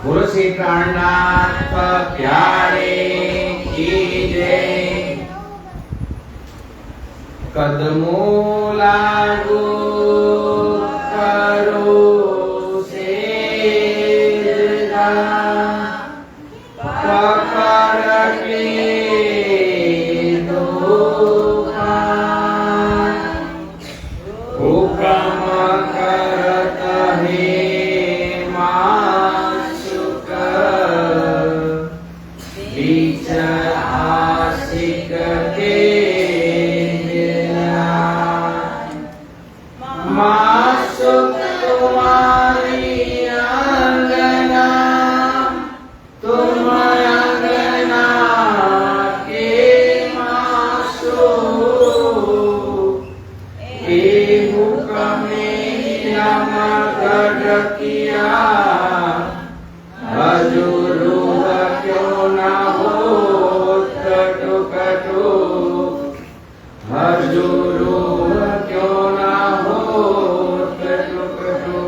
बोलो श्री प्राणनाथ प्यारे की जय। कदमों लागू करो सेजदा, पकड़ के दो हाथ, हुक्म करत है माशुक, बीच आशिक के माशुक तुम्हारी अंगना, तुम अंगना के माशुक, ए हुक्म नमगढ़ किया, हजूरूह क्यों न हो कटु कटु, हजूरूह क्यों न हो कटु कटु।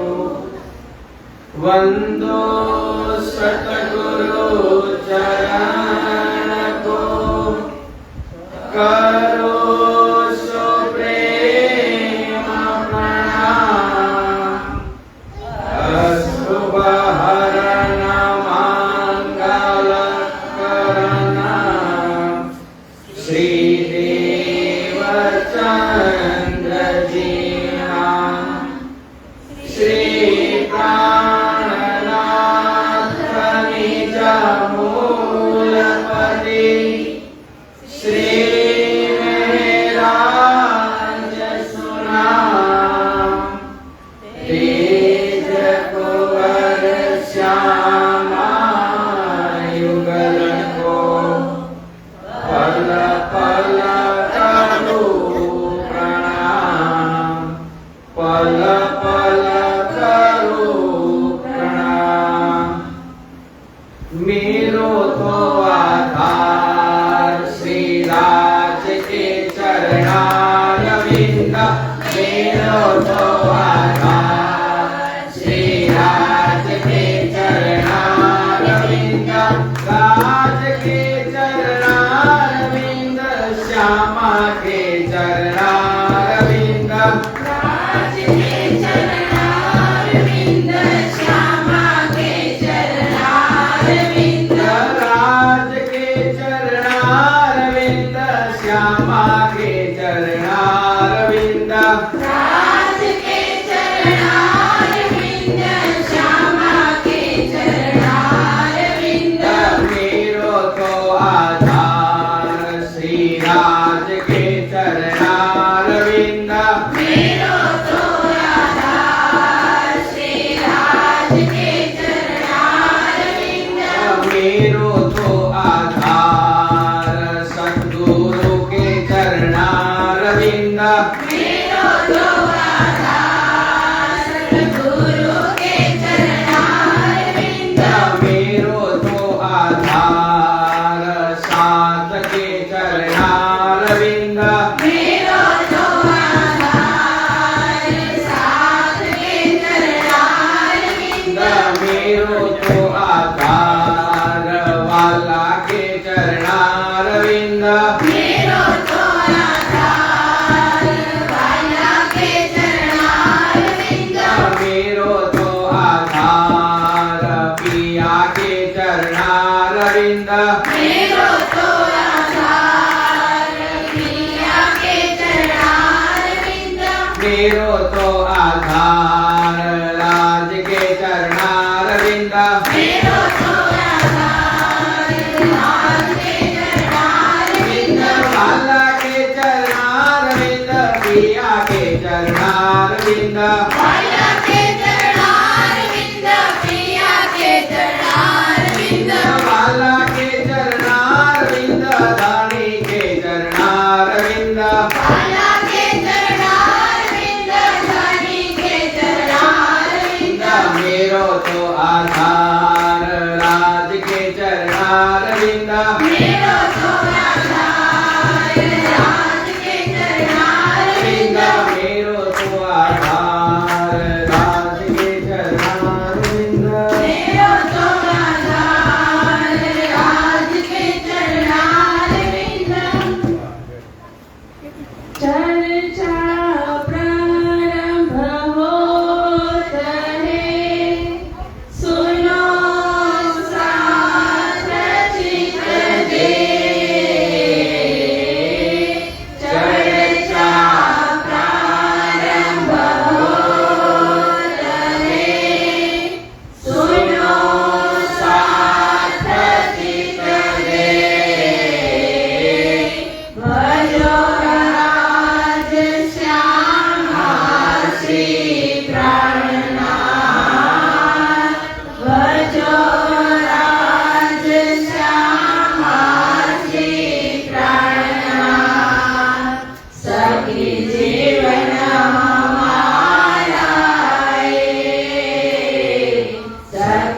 वंदो सतगुरु चरण को, करो सो प्रेम प्रणाम, अशुभ हरण मंगल करण, श्री देवचंद्र जी नाम, श्री प्राणनाथ निज मूलपति, श्री मेहराज सुनाम, तेज कुंवर श्यामा युगल को, पल पल करो प्रणाम, पल पल करो प्रणाम। मेरो तो आधार श्री राज के चरणारविंद, मेरो तो आधार श्री राज के चरणारविंद, राज के चरणारविंद, श्यामा के चरणारविंद, राज के चरणारविंद, श्यामा के चरणारविंद, राज के चरणारविंद, श्यामा के चरणारविंद, राज के चरणारविंद, श्यामा के चरणारविंद, मेरो तो आधार श्री राज के चरणारविंद, मेरो तो आधार श्री राज के चरणारविंद, मेरो तो आधार सद्गुरु के चरणारविंद, मेरो तो आधार सद्गुरु के चरणारविंद, मेरो तो आधार सात के चरणारविंद, मेरो तो आधार साथ के चरणारविंद, मेरो तो आधार वाला के चरणारविंद, मेरो तो आधार वाला के चरणारविंद, मेरो तो आधार पिया के चरणारविंद, मेरो तो आधार प्रिया के चरणारविंद, मेरो तो आधार राज के चरणारविंद, मेरो तो आधार राज के चरणारविंद, वाला के चरणारविंद, पिया के चरणारविंद, वाला के चरणारविंद, प्रिया के चरणारविंद, वाला के चरणारविंद, धानी के चरणारविंद, वाला के चरणारविंद, धनी के चरणारविंद, मेरो तो आधार राज के चरणारविंद, मेरो तो आधार राज के चरणारविंद, मेरो तो आधार राज के चरणारविंद, मेरो तो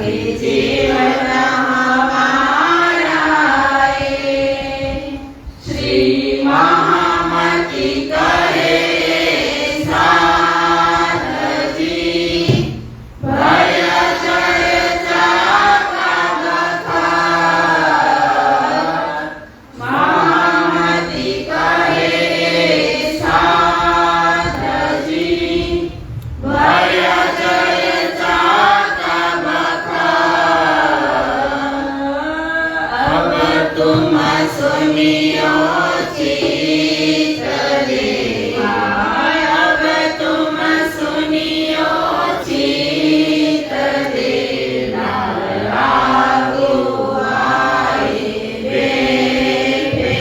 કે જીવન હમારા એ શ્રી મહામતિ કરે સાધજી ભય ચર્ચા મહામતિ કરે સાધજી ભય ચર્ચા अब तुम सुनियो चित देना अब तुम सुनियो चित देना लागू आए बेटे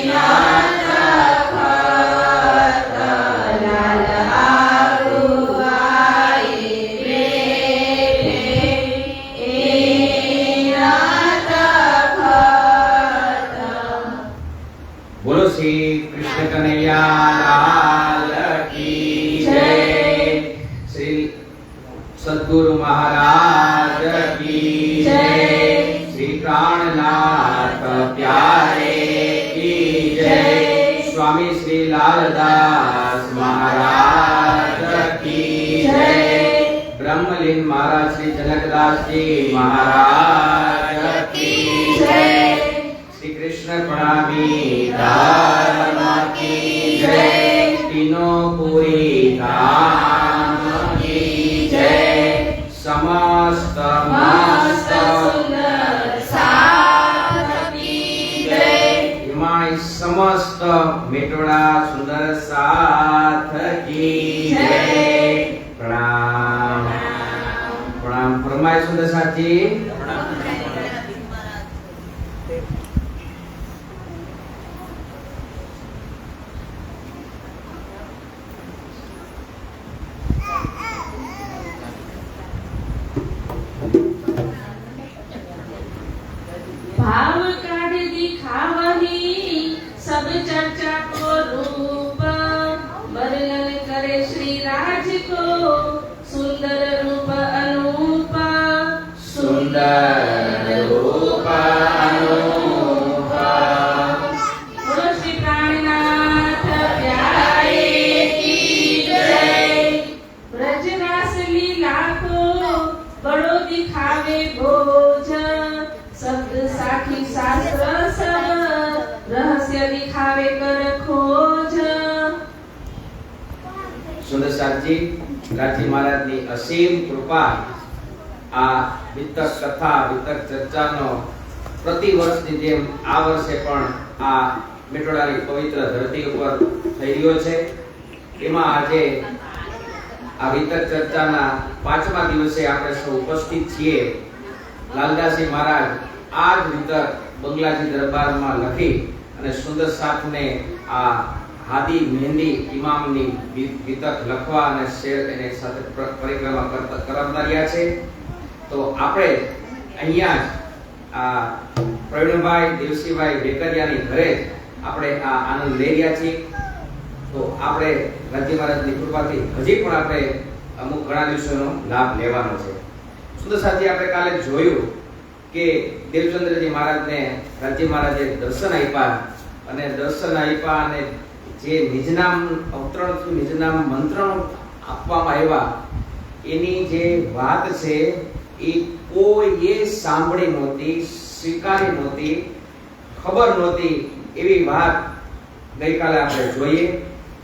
नाथ खत लाल लागू आए बेटे बोलो श्री कृष्ण कन्हैया लाल की जय। श्री सद्गुरु महाराज की जय। श्री प्राणनाथ प्यारे की जय। स्वामी श्री लालदास महाराज की जय। ब्रह्मलीन महाराज श्री जनकदास जी महाराज की जय। श्री कृष्ण प्रणामी धर्म की जय। तीनों पूरी धाम की जय। समस्त मस्त सुंदर साथ की जय। हिमालय समस्त मेटोड़ा सुंदर साथ की जय। प्रणाम प्रणाम फरमाए सुंदर साथ जी। भाव काढ़ दिखावही सब चर्चा को रूप वर्णन करे श्री राज को सुंदर रूप अनूप सुंदर रूप अनूप। बोलो श्री प्राणनाथ प्यारे की जय। ब्रजरास लीला को बड़ो दिखावे भोज शब्द साखी शास्त्र सब रहस्य दिखावे कर खोज। सुंदर साथ जी राजी महाराज ની અસીમ કૃપા આ વિતક કથા વિતક ચર્ચાનો પ્રતિ વર્ષની જેમ આ વર્ષે પણ આ મેટોડાની પવિત્ર ધરતી ઉપર થઈ રહ્યો છે। એમાં આજે આ વિતક ચર્ચાના 5મા દિવસે આપણે સૌ ઉપસ્થિત છીએ। લાલદાસજી મહારાજ આ જ વિતક બંગલાજી દરબારમાં લખી અને સુંદર સાથને આ હાદી મહેંદી ઇમામની વિતક લખવા અને શેર એને સાથે પરિક્રમા કરતા રહ્યા છે। તો આપણે અહીંયા આ પ્રવીણભાઈ દેવસીભાઈ વેકરિયાની ઘરે આપણે આ આનંદ લઈ રહ્યા છીએ। તો આપણે રાજ્ય મહારાજની કૃપાથી હજી પણ આપણે અમુક ઘણા દિવસોનો લાભ લેવાનો છે। સુંદર સાથી આપણે કાલે જોયું કે દેવચંદ્રજી મહારાજને રાજ્ય મહારાજે દર્શન આપ્યા અને જે નિજનામ અવતરણથી નિજનામ મંત્ર આપવામાં આવ્યા એની જે વાત છે એ કોઈએ સાંભળી નહોતી, સ્વીકારી નહોતી, ખબર નહોતી એવી વાત ગઈકાલે આપણે જોઈએ।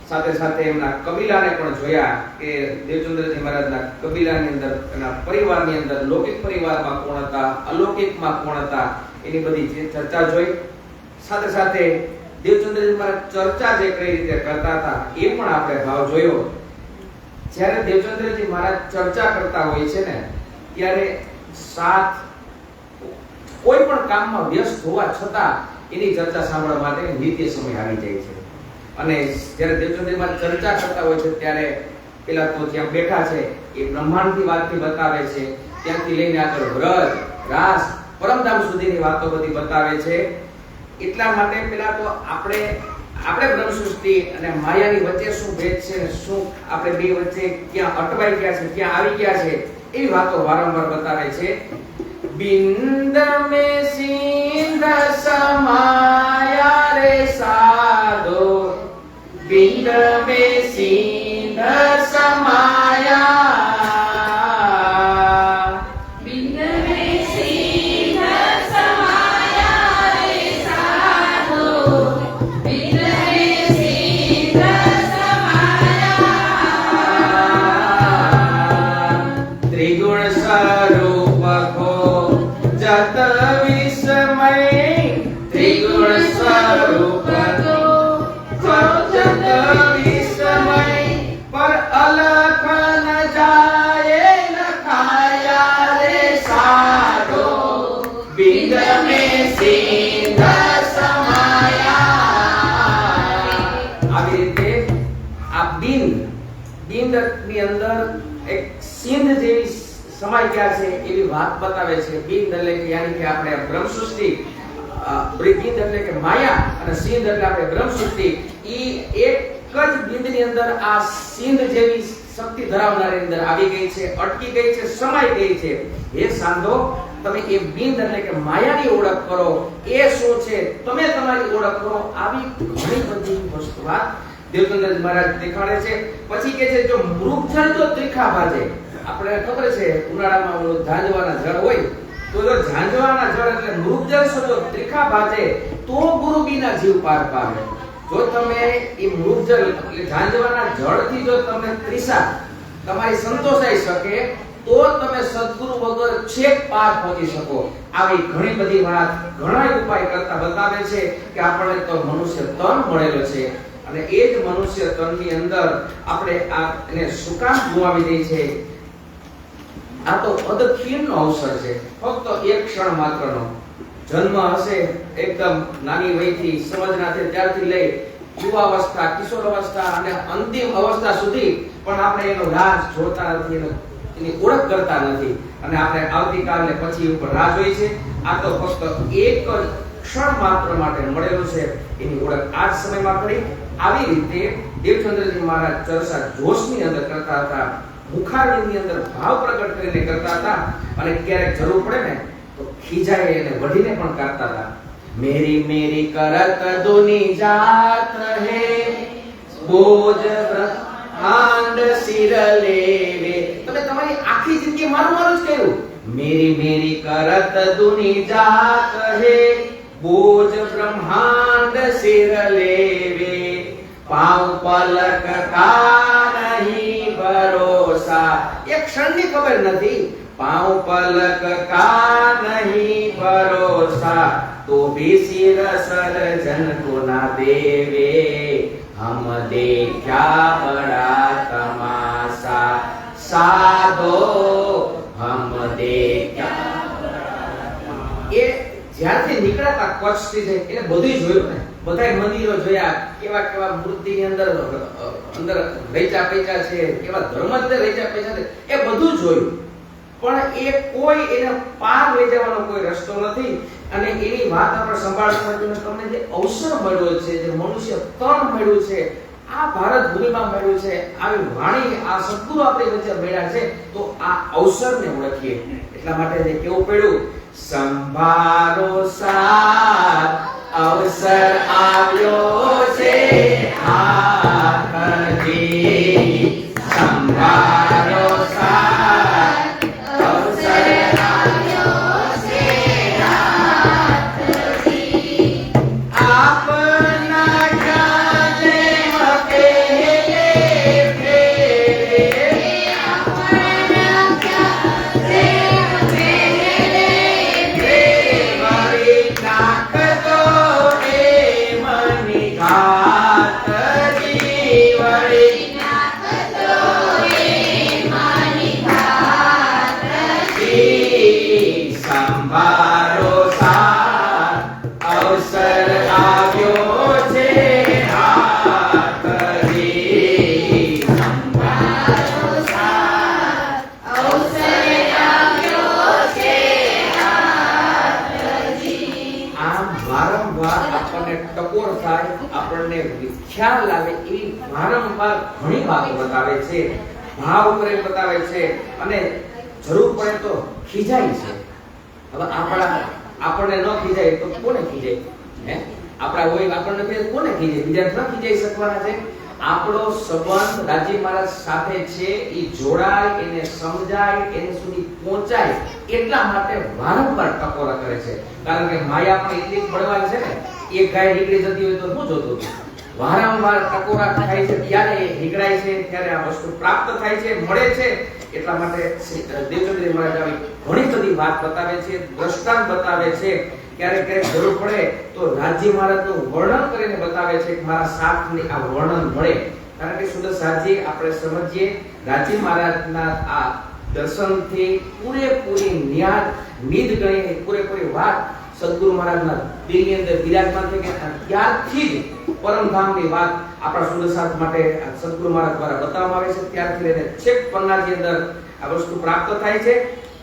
સાથે સાથે એમના કબીલાને પણ જોયા કે દેવચંદ્રજી મહારાજના કબીલાની અંદર એના પરિવારની અંદર લૌકિક પરિવારમાં કોણ હતા, અલૌકિકમાં કોણ હતા એની બધી જે ચર્ચા જોઈ। સાથે સાથે દેવચંદ્રજી મહારાજ ચર્ચા જે કઈ રીતે કરતા હતા એ પણ આપણે ભાવ જોયો। જ્યારે દેવચંદ્રજી મહારાજ ચર્ચા કરતા હોય છે ને ત્યારે સાથ કોઈ પણ કામમાં વ્યસ્ત હોવા છતાં એની ચર્ચા સાંભળવા માટે નિત્ય સમય આવી જાય છે। અને જ્યારે દેવચંદ્રજી મહારાજ ચર્ચા કરતા હોય છે ત્યારે પેલા તો જ્યાં બેઠા છે એ બ્રહ્માંડની વાતથી બતાવે છે, ત્યાંથી લઈને આગળ વ્રજ રાસ પરમધામ સુધીની વાતો બધી બતાવે છે। એટલા માટે પેલા તો આપણે બ્રહ્મ સૃષ્ટિ અને માયાની વચ્ચે શું ભેદ છે ને શું આપણે બે વચ્ચે ક્યાં અટવાઈ ગયા છે, ક્યાં આવી ગયા છે એવી વાતો વારંવાર બતાવે છે. બિંદ મે સિંધ સમાયા રે સાધો, બિંદ મે સિંધ સમાયા, બિંદ મે સિંધ સમાયા રે સાધો, બિંદ મે સિંધ સમાયા. ત્રિગુણ સ્વરૂપ કો જત વિસ્મય, ત્રિગુણ સ્વરૂપ કો જત વિસ્મય, પર અલખ ન જાયે લખાયા રે સાધો, બિંદ મે સિંધ સમાયા. આવી રીતે આ બિંદ ની અંદર એક સિંધ જેવી સમાઈ ગયા છે એવી વાત બતાવે છે. બિંદ એટલે કે યાની કે આપણે બ્રહ્મ સૃષ્ટિ, બિંદ એટલે કે માયા અને સિંધ એટલે આપણે બ્રહ્મ સૃષ્ટિ, ઈ એક જ બિંદની અંદર આ સિંધ જેવી શક્તિ ધરાવનારી અંદર આવી ગઈ છે, અટકી ગઈ છે, સમાઈ ગઈ છે. હે સાંધો, તમે એ બિંદ એટલે કે માયાની ઓળખ કરો. એ શું છે તમે તમારી ઓળખ કરો. આવી ઘણી બધી વસ્તુ વાત દેવચંદ્રજી મહારાજ દેખાડે છે. પછી કે છે જો મૃગજળ જો ત્રિખા ભાજે, આપણે ખબર છે ઉનાળામાં ઓલું ઝાંઝવાના જળ હોય તો જો ઝાંઝવાના જળ એટલે મૃગજળ જો ત્રિખા ભાજે તો ગુરુબીના જીવ પાર પામે. જો તમે એ મૃગજળ એટલે ઝાંઝવાના જળથી જો તમને ત્રિષા તમારી સંતોષાઈ શકે તો તમે સદગુરુ વગર છેક પાર પહોંચી શકો. આવી ઘણી બધી વાત ઘણા ઉપાય કરતા બતાવે છે કે આપણને તો મનુષ્ય તન મળેલો છે અને એ જ મનુષ્ય તનની અંદર આપણે આ એને શું કામ ગુમાવી દઈએ છે. આ તો અદખીનનો અવસર છે, ફક્ત એક ક્ષણ માત્રનો. જન્મ હશે એકદમ નાની વયથી સમજના છે ત્યારથી લઈ યુવાવસ્થા, કિશોરાવસ્થા અને અંતિમ અવસ્થા સુધી પણ આપણે એનો રાજ જોતા નથી, એની ઓળખ કરતા નથી અને આપણે આવતીકાલે પછી ઉપર રાહ જોઈ છે. આ તો ફક્ત એક જ ક્ષણ માત્ર માટે મળેલું છે, એની ઓળખ આ જ સમયમાં કરી. આવી રીતે દેવચંદ્રજી મહારાજ ચર્ચા જોશની અંદર કરતા હતા, મુખારવિંદની અંદર ભાવ પ્રગટ કરીને કરતા હતા અને ક્યારેક જરૂર પડે ને તો ખીજાય અને વઢીને પણ કરતા હતા. મેરી મેરી કરત દુની જાત હે, બોજ બ્રહ્માંડ સિર લેવે. તમે તમારી આખી જિંદગી મારું મારું જ કર્યું. મેરી મેરી કરત દુની જાત હે, બોજ બ્રહ્માંડ સિર લેવે, પાવ પલક કા નહીં ભરોસા. એક ક્ષણની ખબર નથી, પાવ પલક કા નહીં ભરોસા, તો ભી સિર સર્જન કો ના દેવે, હમ દેખ્યા બડા તમાશા, સાધો હમ દેખ્યા. એ જ્યારથી નીકળ્યા કચ્છથી છે એટલે બધું જોયું ને, બધાય મંદિરો જોયા, કેવા કેવા મૂર્તિની અંદર વેચા પેચા છે, કેવા ધર્મ વેચા પેચા છે, એ બધું જોયું. પણ એ કોઈ એને પાર લઈ જવાનો કોઈ રસ્તો નથી. અને એની વાત આપણે સંભાળવા માટે તમને જે અવસર મળ્યો છે, જે મનુષ્ય તન મળ્યું છે, આ ભારત ભૂમિમાં મળ્યું છે, આવી વાણી આ સદગુરુ આપણી વચ્ચે મળ્યા છે, તો આ અવસરને ઓળખીએ. એટલા માટે જે કેવું પડ્યું, સંભારો સાથ અવસર આવ્યો છે હાથથી, સંભારો સાથ અવસર આવ્યો છે હાથથી, આપના ખ્યાલે મકેલે ફેરે, આપના ખ્યાલે મકેલે ફેરે, મારી નાખતો એ મની ઘાત જીવડી, નાખતો એ મની ઘાત જી, સંભારો સાથ અવસર આવ્યો છે હાથથી, સંભારો સાથ અવસર આવ્યો છે હાથથી. આમ વારંવાર આપણને ટકોર થાય, આપણને ખ્યાલ આવે એવી વારંવાર ઘણી વાતો બતાવે છે, ભાવ પ્રેમ બતાવે છે. અને જરૂર પડે તો ખીજાય છે. હવે આપણને ન ખીજાય તો કોને ખીજાય? હે, આપણા હોય આપણને ખીજાય કોને ખીજાય? બીજા ન ખીજાઈ શકવાના છે. આપણો સંબંધ રાજી મહારાજ સાથે છે એ જોડાય, એને સમજાય, એને સુધી પહોંચાય એટલા માટે વારંવાર ટકોરા કરે છે. કારણ કે માયા પણ એટલી બળવાન છે ને, એક ગાય નીકળી જતી હોય તો શું જોતું? વારંવાર ટકોરા થાય છે ત્યારે નીકળાય છે, ત્યારે આ વસ્તુ પ્રાપ્ત થાય છે, મળે છે. એટલા માટે દેવચંદ્ર મહારાજ આવી ઘણી બધી વાત બતાવે છે, દ્રષ્ટાંત બતાવે છે. ક્યારેક જરૂર પડે તો રાજી મહારાજનું વર્ણન કરીને બતાવે છે કે મારા સાથની આ વર્ણન મળે. કારણ કે સુદર્શનજી આપણે સમજીએ રાજી મહારાજના આ દર્શનથી પૂરેપૂરી નિદ ગણી પૂરેપૂરી વાત સદગુરુ મહારાજના દિલની અંદર બિરાજમાન થઈ ગયા. ત્યારથી જ પરમધામની વાત આપણા સુદર્શન માટે સદગુરુ મહારાજ દ્વારા બતાવવામાં આવે છે. ત્યારથી લઈને છેક પન્નાની અંદર આ વસ્તુ પ્રાપ્ત થાય છે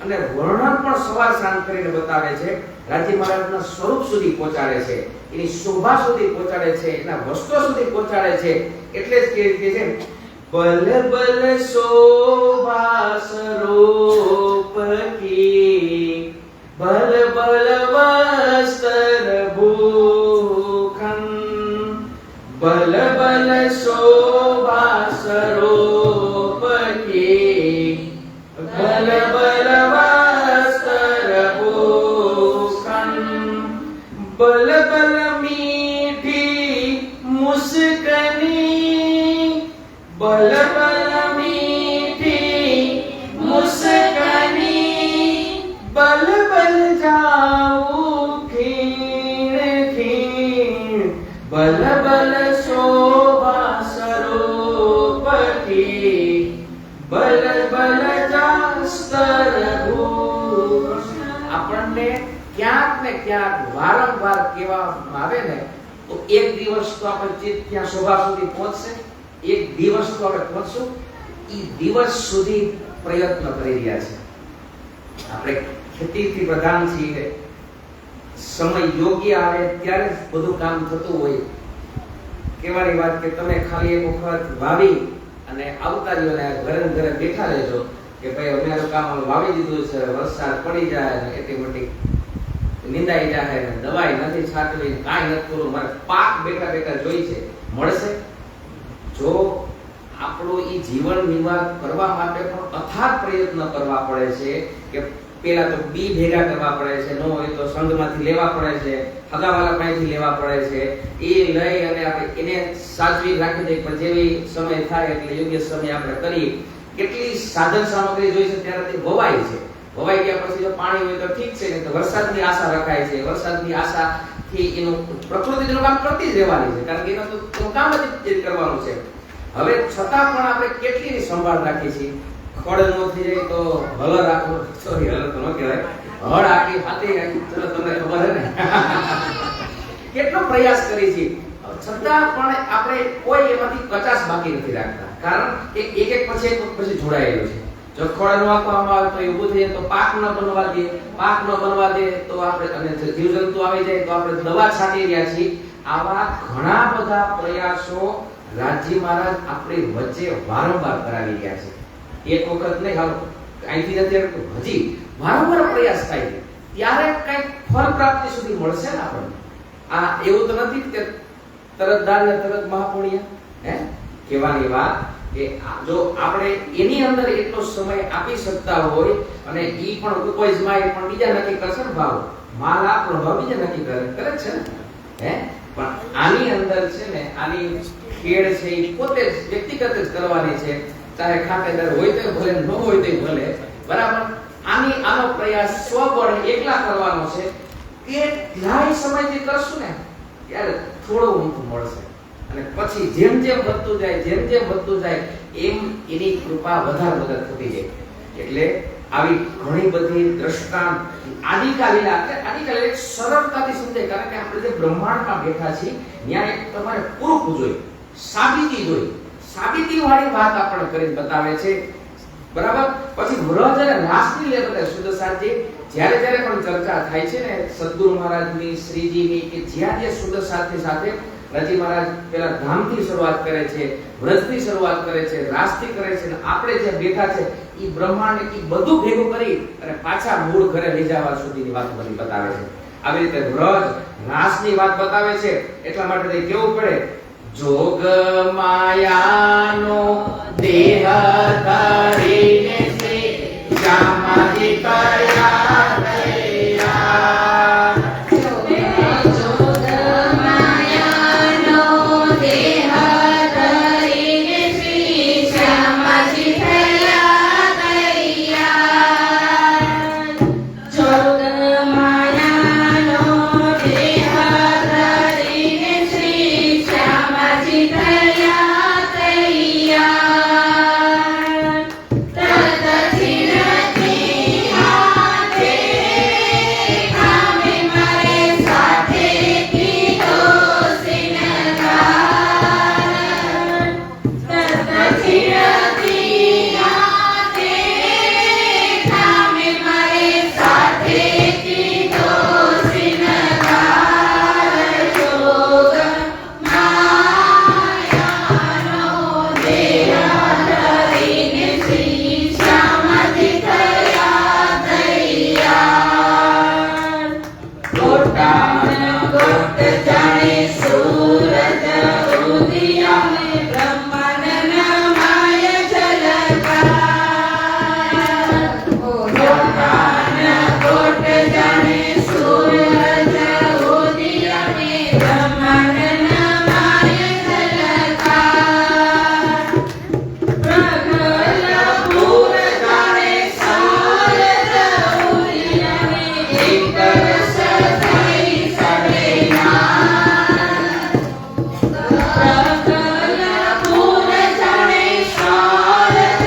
અને વર્ણન પણ સવાર સાંજ કરીને બતાવે છે. રાજી મહારાજના સ્વરૂપ સુધી પહોંચાડે છે, એની શોભા સુધી પહોંચાડે છે, એના વસ્ત્રો સુધી પહોંચાડે છે. એટલે જ કે છે બલ બલ શોભા સ્વરૂપ કી, બલ બલ વસ્ત્ર ભૂખન, બલ બલ શોભા સ્વરૂપ કી, બલ બલ વસ્ત્ર ભૂષણ, બલ બલ મીઠી મુસ્કની, બલ બલ મીઠી મુસ્કની, બલ બલ જાઉં ખીણ ખીણ, બલ બલ શોભા સ્વરૂપ કી, બલ બલ આપણને ક્યાંક ને ક્યાંક વારંવાર કહેવામાં આવે ને તો એક દિવસ તો આપણે ચિત્ત ત્યાં શોભા સુધી પહોંચશે, એક દિવસ તો આપણે પહોંચશું. એ દિવસ સુધી પ્રયત્ન કરી રહ્યા છે. આપણે ખેતીથી પ્રધાન છીએ, સમય યોગ્ય આવે ત્યારે જ બધું કામ થતું હોય. કહેવાની વાત કે તમે ખાલી એક વખત વાવી અને આવતા રહ્યો ને ઘરે ઘરે બેઠા રહેજો કે ભાઈ અમે તો કામ વાવી દીધું છે, વરસાદ પડી જાય ને એટલી મોટી નિંદાઈ જાય ને દવાઈ નથી છાંટવી, કાંઈ નથી કરવું, મારે પાક બેઠા બેઠા જોઈ છે, મળશે? જો આપણું એ જીવન નિર્વાહ કરવા માટે પણ અથાગ પ્રયત્ન કરવા પડે છે કે પેલા તો બી ભેગા કરવા પડે છે, ન હોય તો સંઘમાંથી લેવા પડે છે, હગાવાલા પાસેથી લેવા પડે છે. એ લઈ અને આપણે એને સાચવી રાખી દઈએ, પણ જેવી સમય થાય એટલે યોગ્ય સમય આપણે કરીએ. કેટલી સાધન સામગ્રી જોઈ છે ત્યારે તે વવાય છે. વવાઈ ગયા પછી જો પાણી હોય તો ઠીક છે, ને તો વરસાદની આશા રખાય છે. વરસાદની આશાથી એનું પ્રકૃતિ તેનું કામ કરતી જ રહેવાની છે, કારણ કે એનું તો કામ જ કરવાનું છે. હવે છતાં પણ આપણે કેટલીની સંભાળ રાખીએ છીએ. ખડ નો થઈ જાય તો હળ રાખવું, સોરી હળ તો ન કહેવાય, હળ આખી હાથે ચલો તમને ખબર છે ને કેટલો પ્રયાસ કરી છે, છતાં પણ આપણે કોઈ એમાંથી કચાશ બાકી નથી રાખતા. કારણ કે એક એક પછી જોડાયેલું છે. જો ખડ ન આપવામાં આવે તો એ ઊભું થઈ જાય, તો પાક ન બનવા દે, પાક ન બનવા દે તો આપણે અને જીવજંતુ આવી જાય તો આપણે દવા છાંટી રહ્યા છીએ. આવા ઘણા બધા પ્રયાસો રાજી મહારાજ આપણી વચ્ચે વારંવાર કરાવી રહ્યા છે. એક વખત નહીં, હાલ અહીંથી નથી, હજી વારંવાર પ્રયાસ થાય છે ત્યારે કઈક ફળ પ્રાપ્તિ સુધી મળશે ને આપણને. આ એવું તો નથી કે તરત દાન ને તરત મહાપુણ્ય. હે, કહેવાની વાત કે જો આપણે એની અંદર એટલો સમય આપી શકતા હોય અને ઈ પણ ઉપજમાં એ પણ બીજા નક્કી કરશે ને ભાવ, માલ આપણો ભાવ બીજા નક્કી કરે છે ને. હે, પણ આની અંદર છે ને, આની ખેડ છે એ પોતે જ વ્યક્તિગત જ કરવાની છે. ચાહે ખાતેદાર હોય તો ભલે, ન હોય તો ભલે, બરાબર. આનો પ્રયાસ સ્વબળ એકલા કરવાનો છે. કે ધ્યાય સમયથી કરશું ને ત્યારે થોડો ઊંઘ મળશે, અને પછી જેમ જેમ વધતું જાય, જેમ જેમ વધતું જાય એમ એની કૃપા વધારે થતી જાય. એટલે આવી ઘણી બધી દ્રષ્ટાંત આદિકાલીલા એક સરળતાથી સમજાય. કારણ કે આપણે જે બ્રહ્માંડમાં બેઠા છીએ ત્યાં એક તમારે પૂરું જોઈએ, સાબિતી જોઈએ, સાબિતી વાળી વાત આપણે કરીને બતાવે છે, બરાબર. પછી વ્રજ અને રાસની લે બધા સુદર્શનજી જ્યારે જ્યારે પણ ચર્ચા થાય છે ને સદગુરુ મહારાજની, શ્રીજીની, કે જ્યાં જે સુદર્શનની સાથે રાજી મહારાજ પેલા ધામથી શરૂઆત કરે છે, વ્રજથી શરૂઆત કરે છે, રાસથી કરે છે, અને આપણે જે બેઠા છે ઈ બ્રહ્માંડ ઈ બધું ભેગું કરી અને પાછા મૂળ ઘરે લઈ જવા સુધીની વાત બધી બતાવે છે. આવી રીતે વ્રજ રાસની વાત બતાવે છે. એટલા માટે તે કેવું પડે, જોગ માયાનો દેહ ધરીને શ્રી શ્યામાજી કર્યા તૈયાર. જોગ માયાનો દેહ ધરીને શ્રી શ્યામાજી થયા તૈયાર. જોગ માયાનો દેહ ધરીને શ્રી શ્યામાજી થયા તૈયાર. તતથી નથી હાથે ખામે મારે સાથે કીધો સિનગાર. તતથી નથી હાથે ખામે મારે સાથે કીધો સિનગાર. જોગ માયાનો દેહ ધરીને શ્રી શ્યામાજી થયા તૈયાર. ગોટાના ગોટ જાણે સૂરજ ઉદિયાને બ્રહ્માંડના માય ઝલકાર. ગોટાના ગોટ જાણે સૂરજ ઉદિયાને બ્રહ્માંડના માય ઝલકાર. પ્રગલપુર જાણે સૂરજ ઉદિયાને એક રસ થઈ સડે નાર. પ્રગલપુર જાણે સૂરજ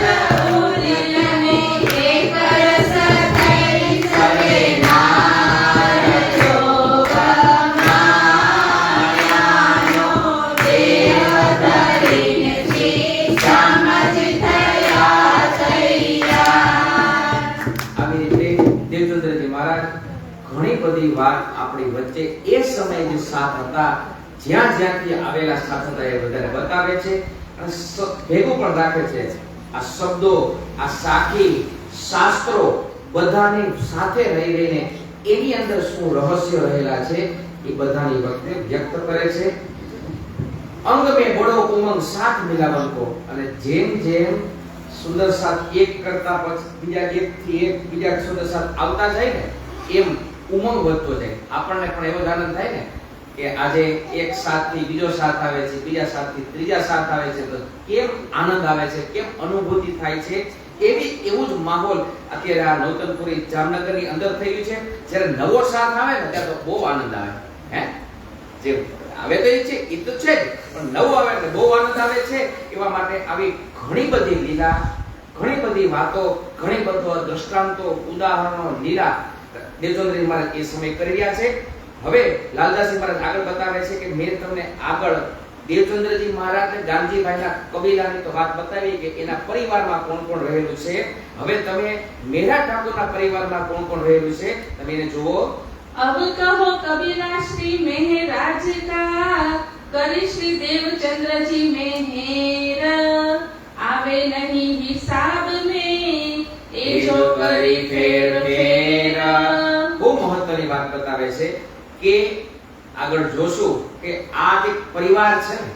ઉદિયાને એક રસ થઈ સડે નાર. જોગ માયાનો દેહ ધરીને શ્રી શ્યામાજી થયા તૈયાર. આવી રીતે દેવચંદ્રજી મહારાજ ઘણી બધી વાત આપણી વચ્ચે એ સમયે જે સાથ હતા, જ્યાં જ્યાંથી આવેલા સાથ હતા એ બધાને બતાવે છે અને ભેગું પણ રાખે છે. આ શબ્દો, આ સાખી શાસ્ત્રો બધાની સાથે રહી રહીને એની અંદર શું રહસ્ય રહેલા છે એ બધાની વખતે વ્યક્ત કરે છે. અંગ में बड़ो उमंग साथ मिलावन को, અને જેમ જેમ સુંદર સાથ એક કરતા પછી બીજા એક થી એક બીજા સુંદર સાથ આવતા જાય ને એમ ઉમંગ વધતો જાય. આપણને પણ એવો જ આનંદ થાય ને કે આજે એક સાથ થી બીજો સાથ આવે છે, બીજા સાથ થી ત્રીજા સાથ આવે છે, તો કેમ આનંદ આવે છે, કેમ અનુભૂતિ થાય છે. એવું જ માહોલ અત્યારે આ નૌતનપુરી જામનગરની અંદર થઈ ગયું છે. જ્યારે નવો સાથ આવે ને ત્યારે તો બહુ આનંદ આવે. હે જે આવે તો એ છે, એ તો છે જ, પણ નવું આવે એટલે બહુ આનંદ આવે છે. એવા માટે આવી ઘણી બધી લીલા, ઘણી બધી વાતો, ઘણી બધો દ્રષ્ટાંતો, ઉદાહરણો, લીલા દેવચંદ્રજી મહારાજ એ સમય કરી રહ્યા છે. હવે લાલદાસજી મહારાજ આગળ બતાવે છે કે મેં તમને આગળ દેવચંદ્રજી મહારાજ ને ગાંધીભાઈના કબીલાની તો વાત બતાવી કે એના પરિવારમાં કોણ કોણ રહેલું છે. હવે તમે મેરા ઠાકોરના પરિવારમાં કોણ કોણ રહેલું છે તમે એને જુઓ. अब कहो कबीरा श्री मेहराज का, करे श्री देवचंद्र जी मेहर. आवे नहीं हिसाब में ए जो કરી ફેર ફેર. બહુ મહત્વની વાત બતાવે છે કે આગળ જોશું કે આ જે પરિવાર છે ને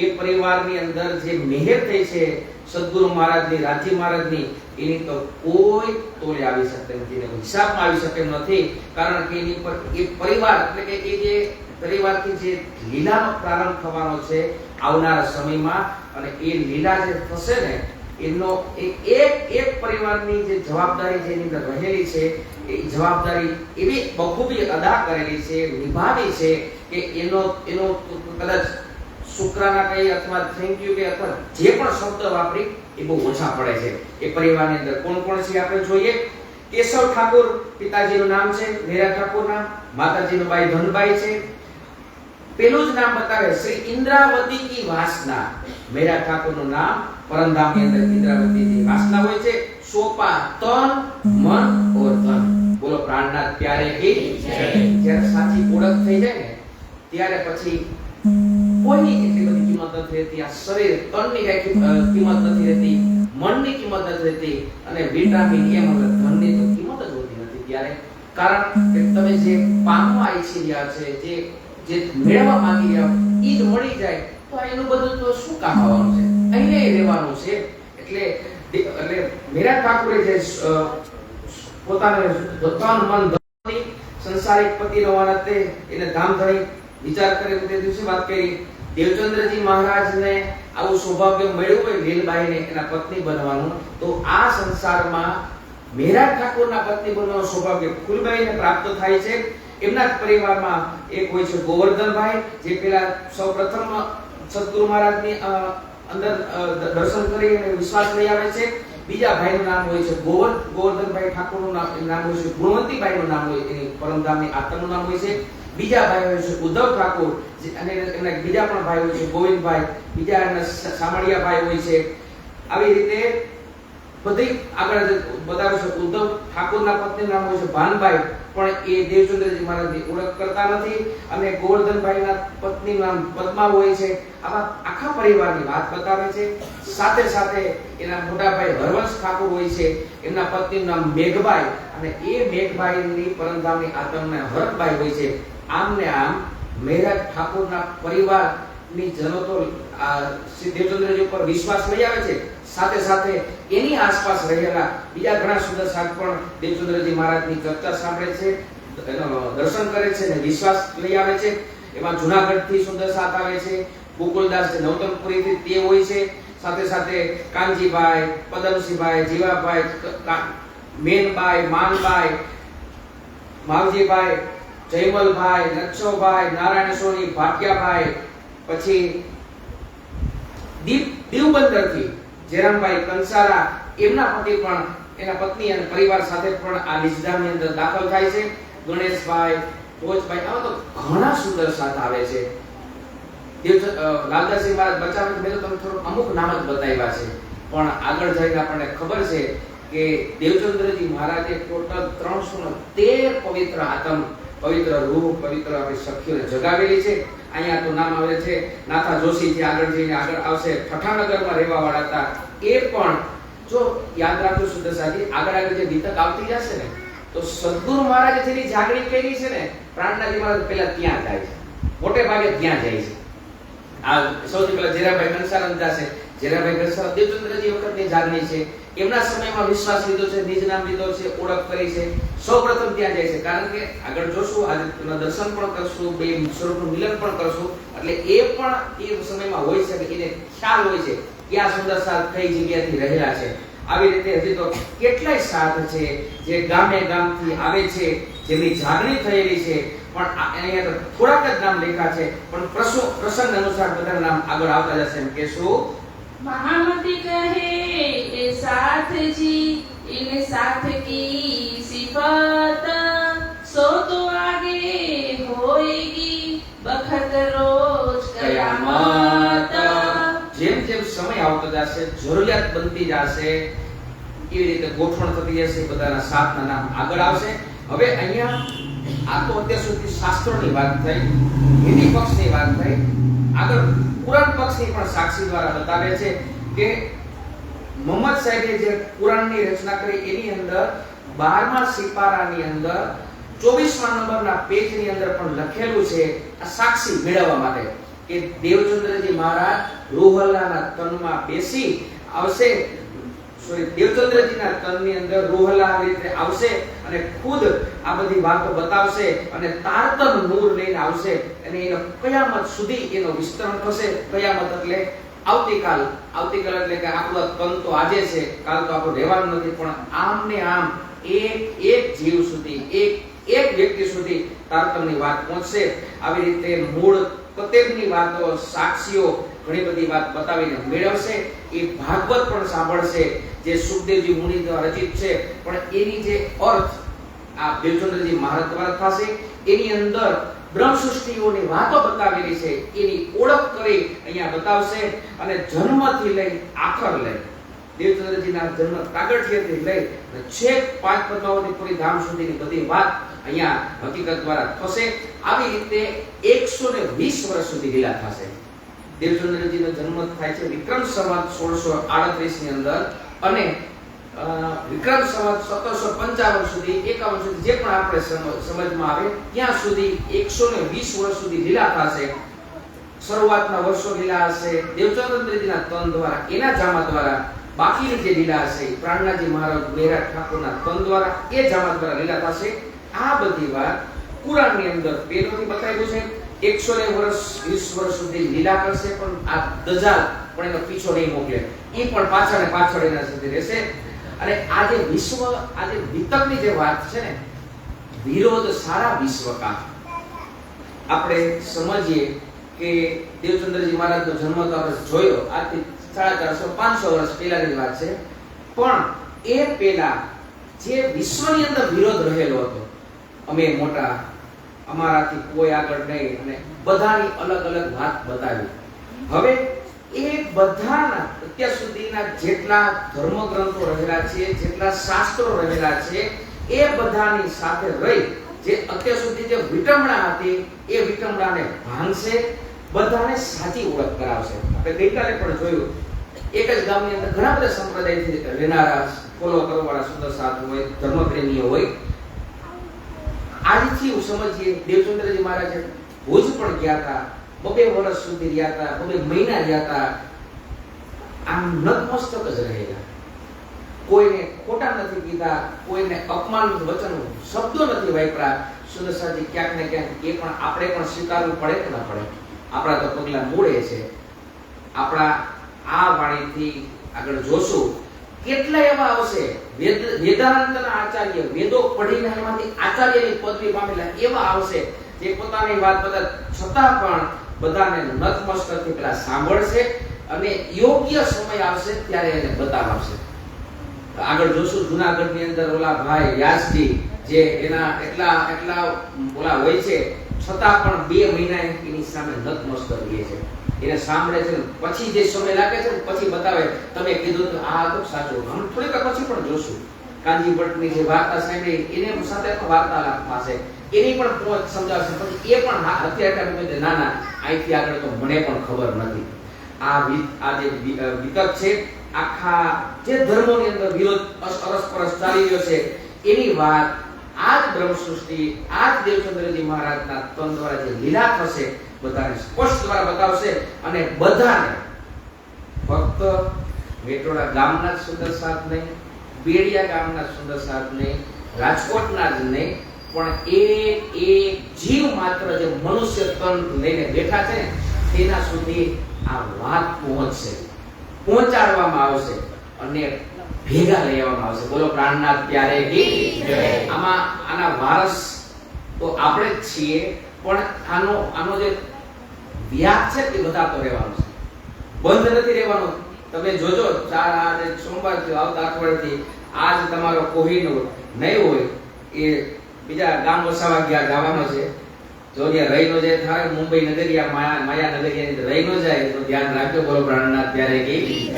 એ પરિવારની અંદર જે મહેર થઈ છે સદગુરુ મહારાજની, રાજી મહારાજની, એની તો કોઈ તોલે આવી શકતી નથી, એનો હિસાબમાં આવી શકે નથી. કારણ કે એની પર એ પરિવાર એટલે કે એ જે પરિવારથી જે લીલાનો પ્રારંભ થવાનો છે આવનારા સમયમાં, અને એ લીલા જે થશે ને એનો એક પરિવારની જે જવાબદારી જેની અંદર રહેલી છે એ જવાબદારી એવી બખૂબી અદા કરેલી છે, નિભાવી છે કે એનો કદાચ શુક્રાના કઈ અથવા થેન્ક યુ કે અથવા જે પણ શબ્દ વાપરી એ બહુ ઓછા પડે છે. એ પરિવારની અંદર કોણ કોણ છે આપણે જોઈએ. કેશવ ઠાકોર પિતાજીનું નામ છે, મેરા ઠાકોરના માતાજીનું બાઈ ધનબાઈ છે. પેલું જ નામ બતાવે શ્રી ઇન્દ્રાવતી કી વાસના. મેરા ઠાકોરનું નામ પરમધામની અંદર ઇન્દ્રાવતીની વાસના હોય છે. સોપા તન મન ઓર ધન. બોલો પ્રાણનાથ પ્યારે કી જય. જ્યારે સાચી ઓળખ થઈ જાય ને ત્યારે પછી કોઈની એટલી બધી કિંમત નથી રહેતી. આ શરીર તનની કઈ કિંમત નથી રહેતી, મનની કિંમત જ રહેતી અને વિટામિન એ મતલબ ધનની તો કિંમત જ હોતી નથી ત્યારે. કારણ કે તમે જે પામવા ઈચ્છી રહ્યા છે, જે મેળવવા માંગી રહ્યા એ જ મળી જાય તો એનું બધું તો શું કામ આવવાનું છે, અહીંયા રહેવાનું છે. એટલે મીરા ઠાકુરે જે પોતાને તન મન ધનની સંસારિક પતિ રવાના તે એને ધામધણી વિચાર કરે તે દિવસે વાત કરી. દેવચંદ્રજી મહારાજને આવું સૌભાગ્ય મળ્યું હોય લીલબાઈને એના પત્ની બનવાનું, તો આ સંસારમાં મીરા ઠાકોરના પત્ની બનવાનું સૌભાગ્ય ફૂલબાઈને પ્રાપ્ત થાય છે. એમના જ પરિવારમાં એક હોય છે ગોવર્ધનભાઈ, જે પેલા સૌપ્રથમ સદગુરુ મહારાજની અંદર દર્શન કરી અને વિશ્વાસ લઈ આવે છે. બીજા ભાઈનું નામ હોય છે ગોવર્ધનભાઈ ઠાકોરનું નામ હોય છે, ગુણવંતીભાઈનું નામ હોય, એની પરમધામની આત્માનું નામ હોય છે. બીજા ભાઈ હોય છે ઉદ્ધવ ઠાકોર, અને એમના બીજા પણ ભાઈ હોય છે ગોવિંદભાઈ, બીજા એમના સામળિયા ભાઈ હોય છે. આવી રીતે બધી આગળ બતાવે છે. ઉદ્ધવ ઠાકોરના પત્નીનું નામ હોય છે ભાનભાઈ, પણ એ દેવચંદ્રજી મહારાજની ઓળખ કરતા નથી. અને ગોવર્ધનભાઈના પત્નીનું નામ પદ્મા હોય છે. આવા આખા પરિવારની વાત બતાવે છે. સાથે સાથે એના મોટા ભાઈ હરવંશ ઠાકોર હોય છે, એમના પત્નીનું નામ મેઘબાઈ, અને એ મેઘબાઈની પરમધામની આત્માને હરકબાઈ હોય છે. આમ ને આમ મેઘરાજ ઠાકોરના પરિવારની જનો તો શ્રી દેવચંદ્રજી ઉપર વિશ્વાસ લઈ આવે છે. સાથે સાથે એની આસપાસ રહેલા બીજા ઘણા સુંદર સાત પણ દેવચંદ્રજી મહારાજની ચર્ચા સાંભળે છે, એનો દર્શન કરે છે અને વિશ્વાસ લઈ આવે છે. એમાં જુનાગઢથી સુંદર સાત આવે છે, ગોકુલદાસ જે નવતનપુરીથી તે હોય છે. સાથે સાથે કાનજીભાઈ, પદમસિંહભાઈ, જીવાભાઈ, મેનબાઈ, માનબાઈ, માવજીભાઈ, જયમલભાઈ, લક્ષોભાઈ, નારાયણ સોની, ભાટિયાભાઈ, પછી દીવબંદરથી જેરામભાઈ કંસારા, એમના પતિ પણ એના પત્ની અને પરિવાર સાથે પણ આ નિજધામની અંદર દાખલ થાય છે. ગણેશભાઈ, ભોજભાઈ, આવા તો ઘણા સુંદર સાથ આવે છે. લાલદાસજી મહારાજ બચાવે મેં તો તમને થોડું અમુક નામ જ બતાવ્યા છે, પણ આગળ જઈને આપણને ખબર છે કે દેવચંદ્રજી મહારાજે ટોટલ 313 પવિત્ર આત્મ, પવિત્ર રૂહ, પવિત્ર આપણી સખીઓને જગાવેલી છે. અહીંયા તો નામ આવે છે નાથા જોશી, થી આગળ જઈને આગળ આવશે ઠઠાનગરમાં રહેવા વાળા હતા. એ પણ જો યાદ રાખજો સુંદર સાથી, આગળ જે વિતક આવતી જશે ને, તો સદગુરુ મહારાજે જેની જાગણી કરી છે ને, પ્રાણનાથજી મહારાજ પહેલા ત્યાં જાય છે, મોટે ભાગે ત્યાં જાય છે. આ સૌથી પહેલા જેરાભાઈ કંસારા જશે. જેરાભાઈ કંસારા દેવચંદ્રજી વખતની જાગણી છે. એમના સમયમાં વિશ્વાસ લીધો છે, નિજ નામ લીધો છે, ઓળખ કરી છે. સૌપ્રથમ ત્યાં જાય છે, કારણ કે આગળ જોશું, આજે દર્શન પણ કરશું, બે સ્વરૂપનું મિલન પણ કરશું, એટલે એ પણ એ સમયમાં હોય છે કે એને ખ્યાલ હોય છે કે આ સુંદર સાથ કઈ જગ્યાથી રહેલા છે. આવી રીતે હજી તો કેટલાય સાથ છે જે ગામે ગામથી આવે છે, જેની જાગણી થયેલી છે, પણ અહીંયા તો થોડાક જ નામ લખ્યા છે, પણ પ્રસંગ અનુસાર બધા નામ આગળ આવતા જશે. એમ કે શું महामती कहे ए साथ जी इन साथ की सिफत, सो तो आगे होएगी बखत रोज कयामत. જેમ જેમ સમય આવતો જશે, જરૂરિયાત બનતી જશે, એવી રીતે ગોઠવણ થતી જશે, બધાના સાથના નામ આગળ આવશે. હવે અહીંયા આ તો અત્યાર સુધી શાસ્ત્રોની વાત થઈ, હિન્દી પક્ષની વાત થઈ. આગળ પુરાણ પક્ષની પણ સાક્ષી દ્વારા બતાવે છે કે મોહમ્મદ સાહેબે જે પુરાણની રચના કરી એની અંદર 12મા સિપારાની અંદર 24મા નંબરના પેજની અંદર પણ લખેલું છે આ સાક્ષી મેળવવા માટે કે દેવચંદ્રજી મહારાજ રૂહલ્લાના તનમાં બેસી આવશે. દેવચંદ્રજીના તનની અંદર રૂહલ્લા આવી રીતે આવશે અને ખુદ આ બધી વાતો બતાવશે અને તારતમ નૂર લઈને આવશે અને એનો કયામત સુધી એનો વિસ્તરણ થશે. કયામત એટલે આવતીકાલ એટલે કે આપણો તન તો આજે છે, કાલ તો આપણો રહેવાનું નથી, પણ આમ ને આમ એક જીવ સુધી, એક વ્યક્તિ સુધી તારતમની વાત પહોંચશે. આવી રીતે મૂળ પ્રત્યેકની વાતો, સાક્ષીઓ ઘણી બધી વાત બતાવીને મેળવશે. એ ભાગવત પણ સાંભળશે જે સુખદેવજી મુનિ દ્વારા રચિત છે, પણ એની જે અર્થ આ દેવચંદ્રજી મહારાજ દ્વારા થશે. એની અંદર બ્રહ્મ સૃષ્ટિઓની વાતો બતાવેલી છે, એની ઓળખ કરી અહીંયા બતાવશે. અને જન્મથી લઈ આખર લઈ દેવચંદ્રજીના જન્મ પ્રાગટ્યથી લઈ છેક 5 પદ્માવતી પૂરી ધામ સુધીની બધી વાત અહીંયા હકીકત દ્વારા થશે. આવી રીતે 120 વર્ષ સુધી લીલા થશે. દેવચંદ્રજીનો જન્મ થાય છે વિક્રમ સંવત 1638 ની અંદર અને વિક્રમ સંવત 1755 સુધી 51 સુધી જે પણ આપણે સમજમાં આવે ત્યાં સુધી 120 વર્ષ સુધી લીલા થશે. શરૂઆતના વર્ષો લીલા હશે દેવચંદ્રજીના તન દ્વારા, એના જામા દ્વારા. બાકીની જે લીલા હશે પ્રાણનાજી મહારાજ બેરા ઠાકોરના તન દ્વારા, એ જામા દ્વારા લીલા થશે. આ બધી વાત કુરાનની અંદર પહેલોથી બતાવ્યું છે. 100 વર્ષ 20 વર્ષ સુધી લીલા કરશે, પણ આ દજાલ પણ એનો પીછો નહીં મોકલે, એ પણ પાછળ ને પાછળ એના સુધી રહેશે. અને આ જે વિશ્વ, આ જે વિતકની જે વાત છે ને, વિરોધ સારા વિશ્વ કા, આપણે સમજીએ કે દેવચંદ્રજી મહારાજનો જન્મ તો આપણે જોયો આજથી 450-500 વર્ષ પહેલાની વાત છે. પણ એ પહેલા જે વિશ્વની અંદર વિરોધ રહેલો હતો, અમે મોટા, અમારાથી કોઈ આગળ નહીં, અને બધાની અલગ અલગ વાત બતાવી. હવે એ બધાના અત્યાર સુધીના જેટલા ધર્મગ્રંથો રહેલા છે, જેટલા શાસ્ત્રો રહેલા છે, એ બધાની સાથે રહી જે અત્યાર સુધી જે વિટંબણા હતી એ વિટંબણાને ભાંગશે, બધાને સાચી ઓળખ કરાવશે. આપણે ગઈકાલે પણ જોયું, એક જ ગામની અંદર ઘણા બધા સંપ્રદાયથી રહેનારા, ફોલો કરવાવાળા સુંદર સાધુ હોય, ધર્મપ્રેમીઓ હોય. આજથી સમજીએ દેવચંદ્રજી મહારાજે ભુજ પણ ગયા હતા, 2 વર્ષ સુધી રહ્યા હતા, 2 મહિના રહ્યા હતા. આમ નતમસ્તક જ રહેલા, કોઈને ખોટા નથી કીધા, કોઈને અપમાન વચન શબ્દો નથી વાપર્યા. સુદર્શનજી ક્યાંક ને ક્યાંક એ પણ આપણે પણ સ્વીકારવું પડે કે ના પડે, આપણા તો પગલા મૂળે છે. આપણા આ વાણીથી આગળ જોશું કેટલા એવા આવશે વેદાંતના આચાર્ય, વેદો પઢીને એમાંથી આચાર્યની પદવી પામેલા એવા આવશે જે પોતાની વાત બધા છતાં પણ બધાને નતમસ્તકથી પેલા સાંભળશે, અને યોગ્ય સમય આવશે ત્યારે એને બતાવશે. આગળ જોશું જૂનાગઢની અંદર ઓલા ભાઈ વ્યાસજી, જે એના એટલા ઓલા હોય છે, છતાં પણ 2 મહિના એની સામે નતમસ્તક રહે છે. એને સાંભળે છે, પછી જે સમય લાગે છે પછી બતાવે, તમે કીધું તો આ તો સાચું. હમ થોડીક પછી પણ જોશું કાનજી ભટ્ટની જે વાર્તા સાંભળી, એને સાથે પણ વાર્તાલાપ થશે, એની પણ પહોંચ સમજાવશે. પછી એ પણ અત્યારે ના ના, અહીંથી આગળ તો મને પણ ખબર નથી. આ જે વિતક છે, આખા જે ધર્મોની અંદર વિરોધ અરસપરસ ચાલી રહ્યો છે, એની વાત આજ બ્રહ્મ સૃષ્ટિ, આજ દેવચંદ્રજી મહારાજના તન દ્વારા જે લીલા થશે બધાને સ્પષ્ટ દ્વારા બતાવશે. અને બધાને ફક્ત વેટોડા ગામના જ સુંદર સાથ નહીં, બેડિયા ગામના સુંદર સાથ નહીં, રાજકોટના જ નહીં, પણ એક જીવ માત્ર જે મનુષ્ય તન લઈને બેઠા છે ને, તેના સુધી આ વાત પહોંચશે, પહોંચાડવામાં આવશે અને ભેગા લઈ આવવામાં આવશે. બોલો પ્રાણનાથ પ્યારે કી જય. આના વારસ તો આપણે જ છીએ, પણ આનો જે વ્યાપ છે તે બધા તો રહેવાનો છે, બંધ નથી રહેવાનો. તમે જોજો, સોમવાર આવતા અઠવાડિયેથી આજ તમારો કોહિનૂર નહીં હોય, એ બીજા ગામ વસાવા ગયા જવાનો છે. જો ત્યાં રહી નો જાય, થાય મુંબઈ નગરિયા, માયા નગરિયાની રહી નો જાય તો ધ્યાન રાખજો. બોલો પ્રાણનાથ ત્યારે કી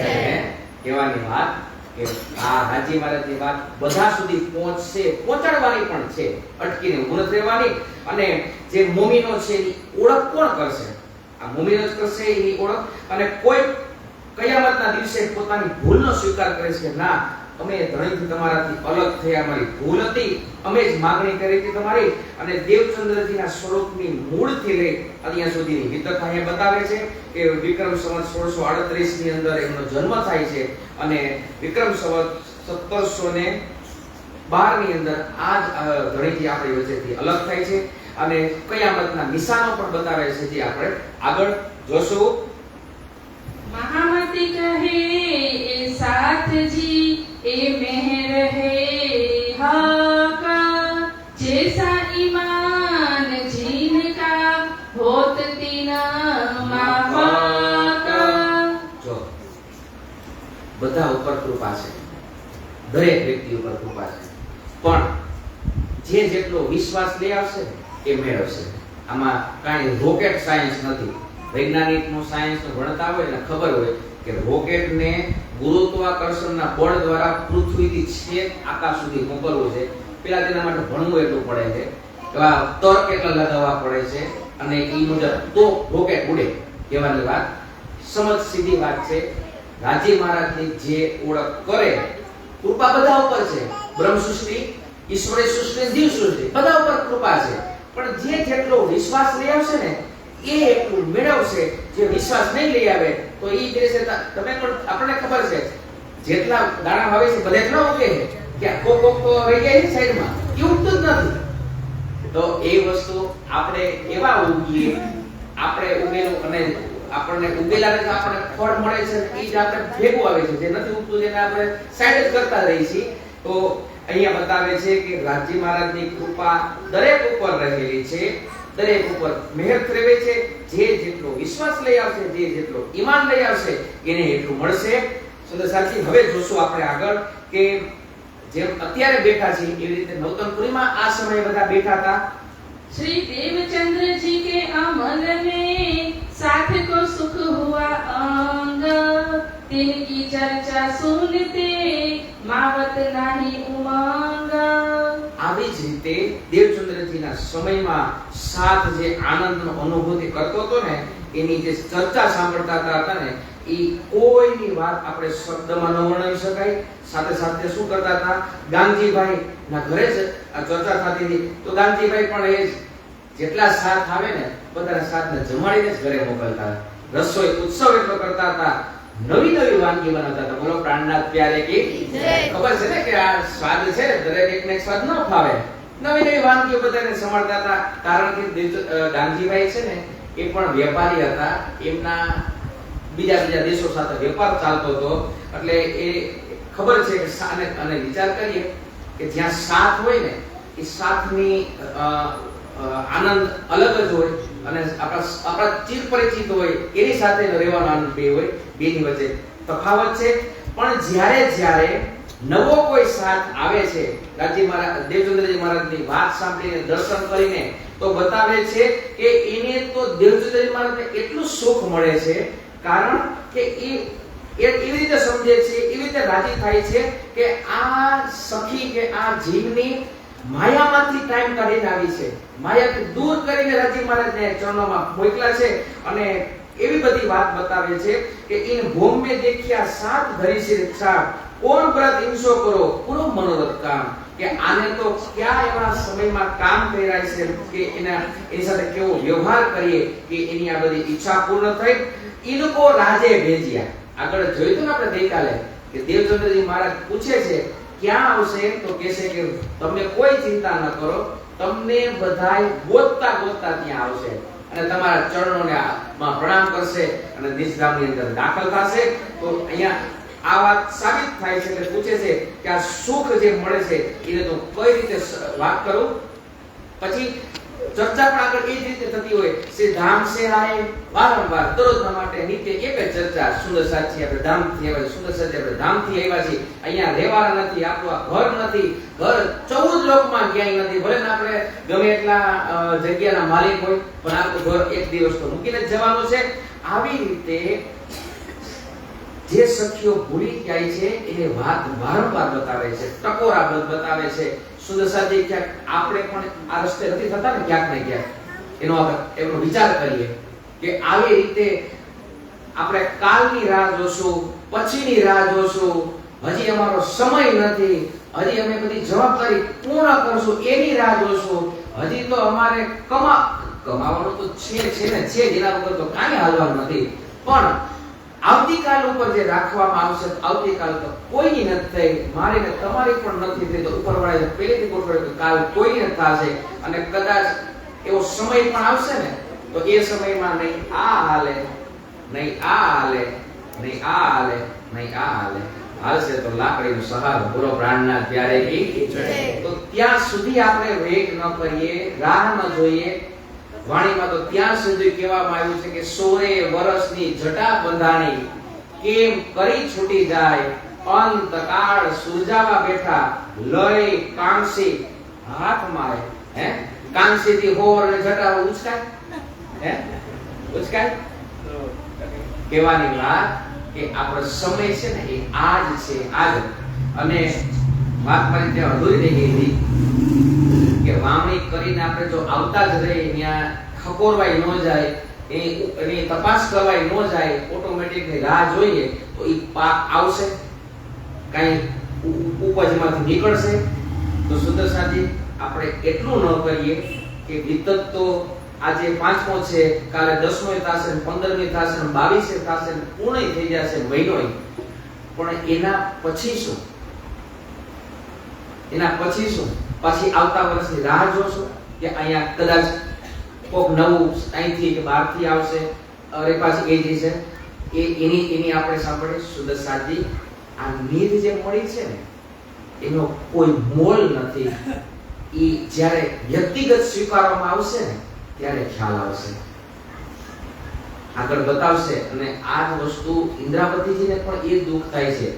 કહેવાની વાત કે આ હાજી મહારાજની વાત બધા સુધી પહોંચશે, પહોંચાડવાની પણ છે, અટકીને ઊભું નથી રહેવાની. અને જે મુમીનો છે એની ઓળખ કોણ કરશે? આ મુમીનો જ કરશે એની ઓળખ. અને કોઈ કયામતના દિવસે પોતાની ભૂલનો સ્વીકાર કરે છે કે ના, અમે ધણીથી તમારાથી અલગ થયા, અમારી ભૂલ હતી, અમે જ માગણી કરી હતી તમારી. અને દેવચંદ્રજીના સ્વરૂપની મૂળથી લઈ અહીંયા સુધીની વિતક અહીંયા બતાવે છે કે વિક્રમ સંવત 1638 ની અંદર એમનો જન્મ થાય છે, અને વિક્રમ સંવત 1712 ની અંદર આ ધણીથી આપણી વચ્ચેથી અલગ થાય છે. અને કયામતના નિશાનો પણ બતાવે છે, જે આપણે આગળ જોશું. महामती कहे ए साथजी ए मेहर है हक, जैसा ईमान जिनका होत तीना महक. જો બધા ઉપર કૃપા છે, દરેક વ્યક્તિ ઉપર કૃપા છે, પણ જે જેટલો વિશ્વાસ લઈ આવશે એ મેળવશે. આમાં કાંઈ રોકેટ સાયન્સ નથી. વૈજ્ઞાનિકનું સાયન્સનું ભણતા હોય ને ખબર હોય કે રોકેટને ગુરુત્વાકર્ષણના બળ દ્વારા પૃથ્વીથી છેક આકાશ સુધી મોકલવું છે. પેલા તેના માટે ભણવું એટલું પડે છે, એવા તર્ક એટલા લગાવવા પડે છે, અને એ મુજબ તો રોકેટ ઉડે કહેવાની વાત. સમજ સીધી વાત છે. રાજી મહારાજની જે ઓળખ કરે, કૃપા બધા ઉપર છે. બ્રહ્મ સૃષ્ટિ, ઈશ્વરી સૃષ્ટિ, જીવ સૃષ્ટિ બધા ઉપર કૃપા છે. પણ જે જેટલો વિશ્વાસ લઈ આવશે ને એ એટલું મેળવશે. જે વિશ્વાસ નહીં લઈ આવે તો એ દેશે. તમે પણ આપણને ખબર છે જેટલા દાણા વાવે છે બધે જ ન ઉગે કે કોક તો રહી જાય છે સાઈડમાં, એ ઉગતું જ નથી. તો એ વસ્તુ આપણે એવા ઉગીએ, આપણે ઉગેલું અને આપણને ઉગેલાને જો આપણને ફળ મળે છે એ જ આપણે ભેગું આવે છે. જે નથી ઉગતું જેને આપણે સાઈડ જ કરતા રહી છીએ. તો અહીંયા બતાવે છે કે રાજી મહારાજની કૃપા દરેક ઉપર રહેલી છે, દરેક ઉપર મહેર ફેરવે છે. જે જેટલો વિશ્વાસ લઈ આવશે, જે જેટલો ઈમાન લઈ આવશે એને એટલું મળશે. સુંદર સાથી હવે જોશું આપણે આગળ કે જેમ અત્યારે બેઠા છે એવી રીતે નવતનપુરીમાં આ સમયે બધા બેઠા હતા. श्री देवचंद्र जी के अमल में साथ को सुख हुआ अंग, तिनकी चर्चा सुनते मावत नहीं उमंग. આવી જ રીતે દેવચંદ્રજીના સમયમાં સાથ જે આનંદનો અનુભૂતિ કરતો હતો ને એની જે ચર્ચા સાંભળતા હતા ને એ કોઈની વાત આપણે શબ્દમાં ન વર્ણવી શકાય. સાથે સાથે શું કરતા હતા, ગાંધીભાઈ ના ઘરે જ આ ચર્ચા થતી હતી. તો ગાંધીભાઈ પણ એ જેટલા સાથ આવે ને બધાના સાથને જમાડીને જ ઘરે મોકલતા. રસોઈ ઉત્સવ એટલો કરતા હતા, નવી નવી વાનગી બનાવતા હતા. બોલો પ્રાણનાથ પ્યારે કી જય. ખબર છે ને કે આ સ્વાદ છે દરેક એકને સ્વાદ ન ફાવે. નવી નવી વાનગીઓ બધાને સમાડતા હતા. કારણ કે ગાંધીભાઈ છે ને એ પણ વેપારી હતા. એમના બીજા દેશો સાથે વેપાર ચાલતો હતો. એટલે એ ખબર છે કે અને વિચાર કરીએ કે જ્યાં સાથ હોય ને એ સાથની આનંદ અલગ જ હોય અને આપણા ચિર પરિચિત હોય એની સાથે રહેવાનો આનંદ બે હોય. બેની વચ્ચે તફાવત છે. પણ જ્યારે નવો કોઈ સાથ આવે છે, રાજી મહારાજ દેવચંદ્રજી મહારાજની વાત સાંભળીને દર્શન કરીને તો બતાવે છે કે એને તો દેવચંદ્રજી મહારાજને એટલું સુખ મળે છે. કારણ કે એ એવી રીતે સમજે છે, એવી રીતે રાજી થાય છે કે આ સખી કે આ જીવની માયામાંથી ટાઈમ કાઢીને આવી છે, માયાથી દૂર કરીને રાજી મહારાજને ચરણોમાં મોકલા છે. અને એવી બધી વાત બતાવે છે કે ઇન ભૂમ મે દેખ્યા સાત ધરી સિર છાપ, કોણ વ્રત ઇંસો કરો પૂરો મનોરથ કામ. કે આને તો ક્યાં એવા સમયમાં કામ કર્યા છે કે એની સાથે કેવો વ્યવહાર કરીએ કે એની આ બધી ઈચ્છા પૂર્ણ થઈ. ઇनको રાજે ભેજ્યા. આગળ જોઈતું ને આપણે ગઈકાલે કે દેવચંદ્રજી મહારાજ પૂછે છે ક્યાં આવશે, તો કહે છે કે તમે કોઈ ચિંતા ન કરો, તમને બધાય ગોતતા ગોતતા ત્યાં આવશે અને તમારા ચરણોને માં પ્રણામ કરશે અને નિજધામની અંદર દાખલ થશે. તો અહીંયા આ વાત સાબિત થાય છે. એટલે પૂછે છે કે આ સુખ જે મળે છે એને તો કઈ રીતે વાત કરું. પછી ચર્ચા પણ આગળ એ જ રીતે થતી હોય. શ્રી ધામ સે આએ વારંવાર દરરોજના માટે નિત્ય એક જ ચર્ચા. સુંદર સાચી આપણે ધામથી આવ્યા, સુંદર સાચી આપણે ધામથી આવ્યા છીએ. અહીંયા રહેવાના નથી, આપણું આ ઘર નથી, ઘર 14 લોકમાં ક્યાંય નથી. ભલે આપણે ગમે એટલા જગ્યાના માલિક હોય પણ આપણું ઘર એક દિવસ તો મૂકીને જ જવાનું છે. આવી રીતે જે સખીઓ ભૂલી જાય છે એને વાત વારંવાર બતાવે છે, ટકોરા બતાવે છે. સુંદર સાથી ક્યાંક આપણે પણ આ રસ્તે નથી થતા ને ક્યાંક ને ક્યાંક એનો વિચાર કરીએ કે આવી રીતે આપણે કાલની રાહ જોશું, પછીની રાહ જોશું, હજી અમારો સમય નથી, હજી અમે બધી જવાબદારી પૂર્ણ કરશું એની રાહ જોશું, હજી તો અમારે કમાવાનું તો છે ને છે, જેના વગર તો કાંઈ હાલવાનું નથી. પણ આવતીકાલ ઉપર જે રાખવામાં આવશે, આવતીકાલ તો કોઈની નથી થઈ, મારી ને તમારી પણ નથી થઈ. તો ઉપરવાળાએ પહેલેથી ગોઠવ્યું કે કાલ કોઈને થશે અને કદાચ એવો સમય પણ આવશે ને તો એ સમયમાં નહીં આ હાલે, નહીં આ હાલે, નહીં આ હાલે, નહીં આ હાલે, હાલશે તો લાકડીનો સહારો. બોલો પ્રાણનાથ પ્યારે કી જય. તો ત્યાં સુધી આપણે વેગ ન કરીએ, રાહ ન જોઈએ. વાણીમાં તો ત્યાં સુધી કહેવામાં આવ્યું છે કે 16 વર્ષની જટા બંધાણી કેમ કરી છૂટી જાય, અંતકાળ સુરજાવા બેઠા લઈ કાંસી હાથ મારે. હે કાંસી થી હોર અને જટા ઉચકાય, હે ઉચકાય. કહેવાની વાત કે આપણો સમય છે ને એ આજ છે, આજ. અને વાત મારી ત્યાં અધૂરી રહી ગઈ હતી કે વાવણી કરીને આપણે જો આવતા જ રહી, ત્યાં ખકોરવાઈ ન જાય, એની તપાસ કરવાઈ ન જાય, ઓટોમેટિકલી રાહ જોઈએ તો એ પાક આવશે, કઈ ઉપજમાંથી નીકળશે. તો સુદર્શનજી આપણે એટલું ન કરીએ કે વિતત તો આજે 5મો છે, કાલે 10મો થશે, 15મી થશે, 22 થશે, પૂર્ણ થઈ જશે મહિનો. પણ એના પછી શું? એના પછી શું? પછી આવતા વર્ષની રાહ જોશો કે અહીંયા કદાચ કોક નવું અહીંથી કે બહારથી આવશે, અરે પાછી એ જે છે એની આપણે સાંભળીએ. સુદર્શનજી આ નીધ જે મળી છે ને એનો કોઈ મોલ નથી. એ જ્યારે વ્યક્તિગત સ્વીકારવામાં આવશે ને ત્યારે ખ્યાલ આવશે, આગળ બતાવશે. અને આ જ વસ્તુ ઇન્દ્રાવતીજીને પણ એ દુઃખ થાય છે.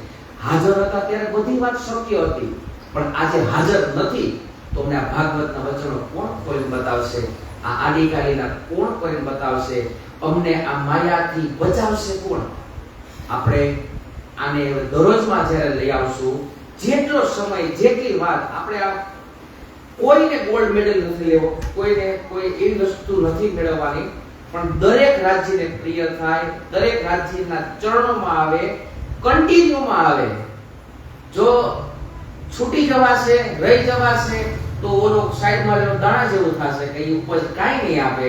હાજર હતા ત્યારે બધી વાત શક્ય હતી, પણ આજે હાજર નથી તો અમને આ ભાગવતના વચનો કોણ ખોલીને બતાવશે? આ આદિકાલીના કોણ કરીને બતાવશે? અમને આ માયાથી બચાવશે કોણ? આપણે આને દરરોજમાં જ્યારે લઈ આવશું, જેટલો સમય, જેટલી વાત, આપણે આ કોઈને ગોલ્ડ મેડલ નથી લેવો, કોઈને કોઈ એવી વસ્તુ નથી મેળવવાની, પણ દરેક રાજ્યને પ્રિય થાય, દરેક રાજ્યના ચરણોમાં આવે, કન્ટિન્યુમાં આવે. જો છૂટી જવાશે, રહી જવાશે તો ઓલો સાઈડમાં જો દાણા જેવું થશે કે એ ઉપજ કાંઈ નહીં આપે.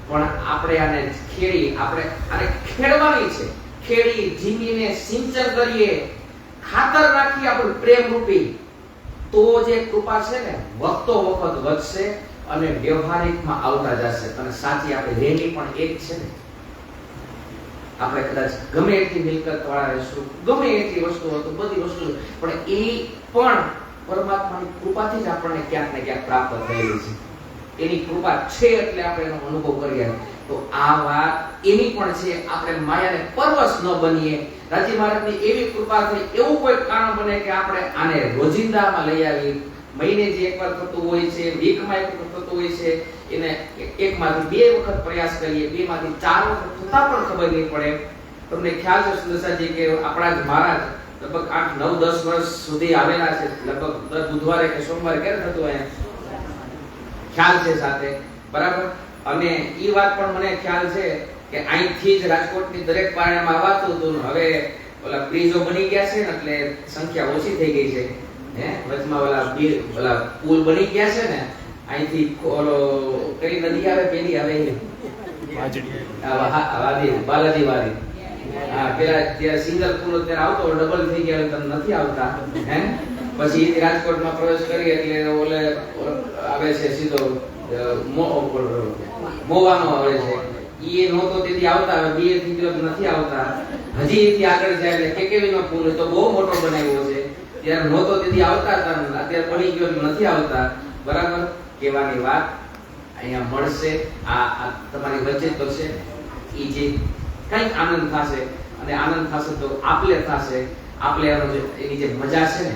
પણ આપણે આને ખેડી, આપણે આને ખેડવાની છે. ખેડી જીમીને સિંચન કરીએ, ખાતર નાખી આપણે પ્રેમ રૂપી, તો જે કૃપા છે ને વખતો વખત વધશે અને વ્યવહારિકમાં આવતા જશે. અને સાચી આપણે રેલી પણ એક છે ને, આપણે કદાચ ગમે એટલી મિલકત વાળા રહેશું, ગમે એટલી વસ્તુ હતું, બધી વસ્તુ, પણ એ પણ પરમાત્માની કૃપાથી જ આપણને ક્યાંક ને ક્યાંક પ્રાપ્ત થયેલી છે. એની કૃપા છે એટલે આપણે એનો અનુભવ કરીએ. તો આ વાત એની પણ છે. આપણે માયાને પરવશ ન બનીએ. રાજી મહારાજની એવી કૃપા થઈ, એવું કોઈ કારણ બને કે આપણે આને રોજિંદામાં લઈ આવી. મહિને જે એકવાર થતું હોય છે, વીકમાં એક વખત થતું હોય છે, એને એકમાંથી 2 વખત પ્રયાસ કરીએ, 2 માંથી 4 વખત થતા પણ ખબર નહીં પડે. તમને ખ્યાલ છે સુદર્શનજી કે આપણા જ મહારાજ લગભગ 8, 9, 10 વર્ષ સુધી આવેલા છે. લગભગ દર બુધવારે કે સોમવારે ક્યારે થતું હોય ખ્યાલ છે સાથે, બરાબર. અને એ વાત પણ મને ખ્યાલ છે કે અહીંથી જ રાજકોટની દરેક પારણામાં આવાતું હતું. હવે ઓલા બ્રિજો બની ગયા છે ને એટલે સંખ્યા ઓછી થઈ ગઈ છે. વચમાં ઓલા પુલ બની ગયા છે ને, અહીંથી ઓલો કઈ નદી આવે પેલી આવે બાલાજી વાળી. હા, પેલા ત્યારે સિંગલ પુલ ત્યારે આવતો, ડબલ થઈ ગયા તમને નથી આવતા. પછી રાજકોટમાં પ્રવેશ કરી એટલે ઓલે આવે છે સીધો મોવાનો આવે છે. ઈ નહોતો તેથી આવતા, હવે 2 થી કિલો નથી આવતા. હજી એથી આગળ જાય એટલે કેકેવીનો પુલ તો બહુ મોટો બનાવ્યો છે. ત્યારે નહોતો તેથી આવતા હતા, અત્યારે બની ગયો નથી આવતા. બરાબર. કહેવાની વાત અહીંયા મળશે. આ તમારી વચ્ચે તો છે. ઈ જે કંઈક આનંદ થશે, અને આનંદ થશે તો આપલે થશે. આપલે એની જે મજા છે ને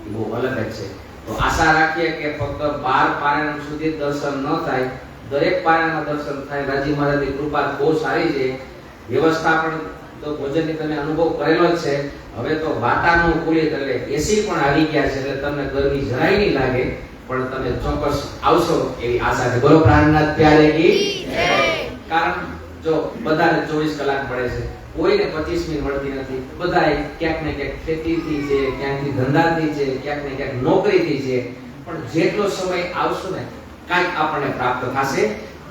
એ બહુ અલગ જ છે. તો આશા રાખીએ કે ફક્ત 12 પારાયણ સુધી દર્શન ન થાય, દરેક પારાયણમાં દર્શન થાય. રાજી મહારાજની કૃપા બહુ સારી છે. વ્યવસ્થા પણ તો ભોજનની તમે અનુભવ કરેલો જ છે. હવે તો વાતાનું કુલિત એટલે એસી પણ આવી ગયા છે, એટલે તમને ગરમી જરાય નહીં લાગે. પણ તમે ચોક્કસ આવશો એવી આશા છે. બોલો પ્રાણનાથ પ્યારે કી જય. કારણ જો બધાને 24 કલાક મળે છે, કોઈને 25 મિનિટ મળતી નથી. બધાએ ક્યાંક ને ક્યાંક ખેતીથી છે, ક્યાંકથી ધંધાથી છે, ક્યાંક ને ક્યાંક નોકરીથી છે. પણ જેટલો સમય આવશો ને કાંઈક આપણને પ્રાપ્ત થશે.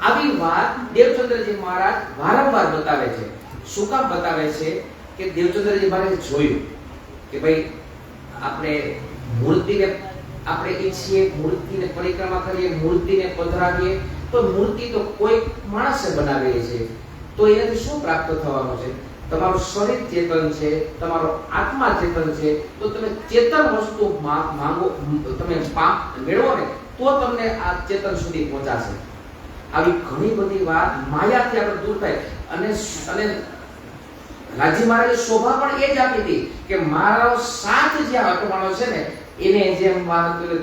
આવી વાત દેવચંદ્રજી મહારાજ વારંવાર બતાવે છે. શું કામ બતાવે છે? કે દેવચંદ્રજી મહારાજે જોયું કે ભાઈ આપણે મૂર્તિને આપણે ઈચ્છીએ, મૂર્તિને પરિક્રમા કરીએ, મૂર્તિને પધરાવીએ, તો મૂર્તિ તો કોઈ માણસે બનાવેલી છે. તો એનાથી શું પ્રાપ્ત થવાનું છે? તમારું શરીર ચેતન છે, તમારો આત્મા ચેતન છે. તો તમે ચેતન વસ્તુ માંગો, તમે મેળવો ને તો તમને આ ચેતન સુધી પહોંચાશે. આવી ઘણી બધી વાત માયાથી આપણે દૂર થાય. અને રાજી મહારાજે શોભા પણ એ જ આપી હતી કે મારો સાથ જે અટવાનો છે ને એને જેમ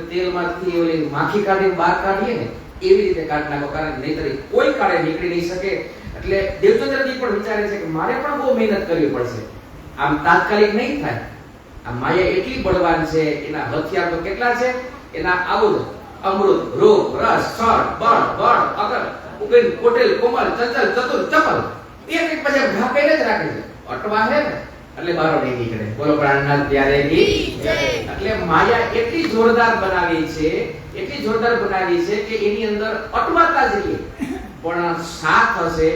તેલમાંથી ઓલી માખી કાઢીને બહાર કાઢીએ ને એવી રીતે કાઢી નાખો. કારણ નહીતર કોઈ કાળે નીકળી નહીં શકે. એટલે દેવચંદ્રજી પણ વિચારે છે કે મારે પણ બહુ મહેનત કરવી પડશે. આમ તાત્કાલિક નહીં થાય. આ માયા એટલી બળવાન છે. એના હથિયાર તો કેટલા છે? એના આવું અમૃત, રૂપ, રસ, છળ, બળ, અગર, ઉકેલ, કોટેલ, કોમલ, ચંચલ, ચતુર, ચપલ, એક પછી ઘા પહેલે જ રાખે છે. અટવા છે ને એટલે બારો નહીં નીકળે. બોલો પ્રાણનાથ પ્યારે કી જય. એટલે માયા એટલી જોરદાર બનાવી છે કે એની અંદર અટવાતા જઈએ પણ સાથ હશે,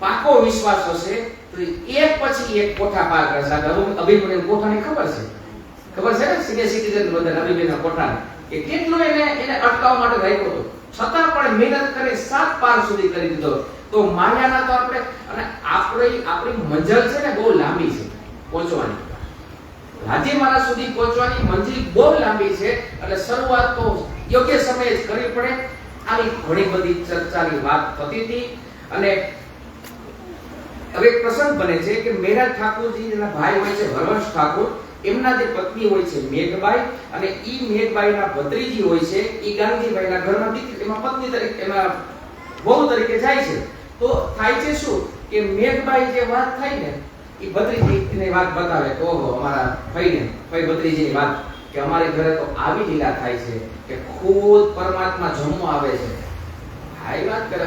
પાકો વિશ્વાસ હશે તો એક પછી એક કોઠા પાર કરશે. અભિમન્યુ કોઠાની ખબર છે ને સિનિયર સિટીઝન બધા અભિમન્યુના કોઠાને કે કેટલો એને અટકાવવા માટે રાખ્યો હતો, છતાં પણ મહેનત કરી 7 પાર સુધી કરી દીધો. તો માયાના તો આપણે અને આપણી મંજિલ છે ને બહુ લાંબી છે પહોંચવાની. રાજ્ય મારા સુધી પહોંચવાની મંજિલ બહુ લાંબી છે એટલે શરૂઆત તો યોગ્ય સમયે જ કરવી પડે. આવી ઘણી બધી ચર્ચાની વાત થતી હતી અને હવે એક પ્રસંગ બને છે કે મેરા ઠાકોરજી જેના ભાઈ હોય છે હરવંશ ઠાકોર, એમના જે પત્ની હોય છે મેઘબાઈ અને ઈ મેઘબાઈના ભત્રીજી હોય છે ઈ ગાંધીભાઈના ઘરમાં દીકરી, એમાં પત્ની તરીકે એમાં વહુ તરીકે જાય છે. તો થાય છે શું કે મેઘબાઈ જે વાત થાય ને ઈ ભત્રીજીની વાત બતાવે તો ઓહો અમારા ભાઈ ભત્રીજીની વાત કે અમારી ઘરે તો આવી લીલા થાય છે કે ખુદ પરમાત્મા જમવા આવે છે. હાઈ વાત કરે,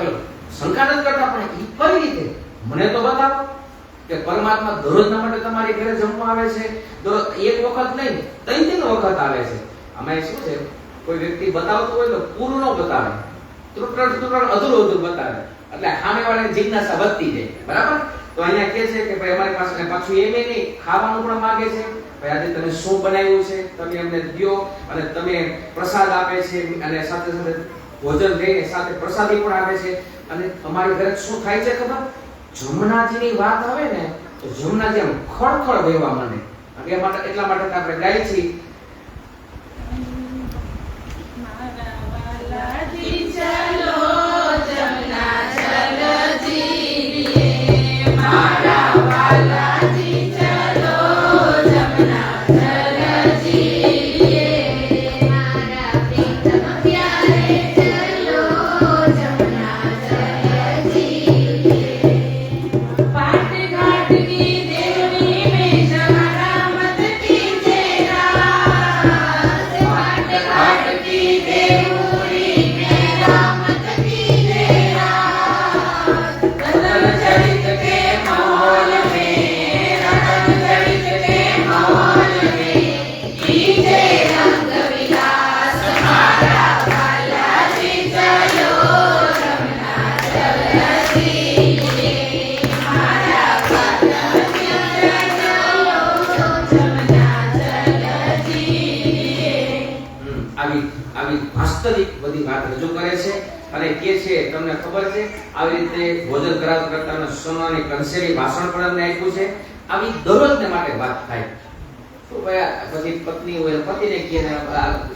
શંકા નથી કરતા પણ ઈ કઈ રીતે મને તો બતાવો કે પરમાત્મા દરરોજના માટે તમારી ઘરે જમવા આવે છે, એક વખત નહીં 3 વખત આવે છે. આમાં શું છે કોઈ વ્યક્તિ બતાવતો હોય તો પૂરું ન બતાવે, ત્રુટણ અધૂરું બતાવે એટલે સામેવાળાને જિજ્ઞાસા વધતી જાય. બરાબર? તો અહીંયા કહે છે કે ભાઈ અમારી પાસે પાછું એમ નહીં ખાવાનું પણ માંગે છે, ભાઈ આજે તમે શું બનાવ્યું છે તમે અમને દ્યો, અને તમે પ્રસાદ આપે છે અને સાથે સાથે ભોજન લઈને સાથે પ્રસાદી પણ આપે છે. અને અમારી ઘરે શું થાય છે ખબર? જમનાજીની વાત આવે ને તો જમનાજી આમ ખળખળ વહેવા માંડે. એટલા માટે આપણે ગાઈએ છીએ વાસ્તવિક બધી વાત રજૂ કરે છે અને કે છે તમને ખબર છે આવી રીતે ભોજન કરતા સોનાની કંસેરી ભાષણ પણ અમને આપ્યું છે. આવી દરરોજને માટે વાત થાય તો ભાઈ પછી પત્ની હોય પતિને કહે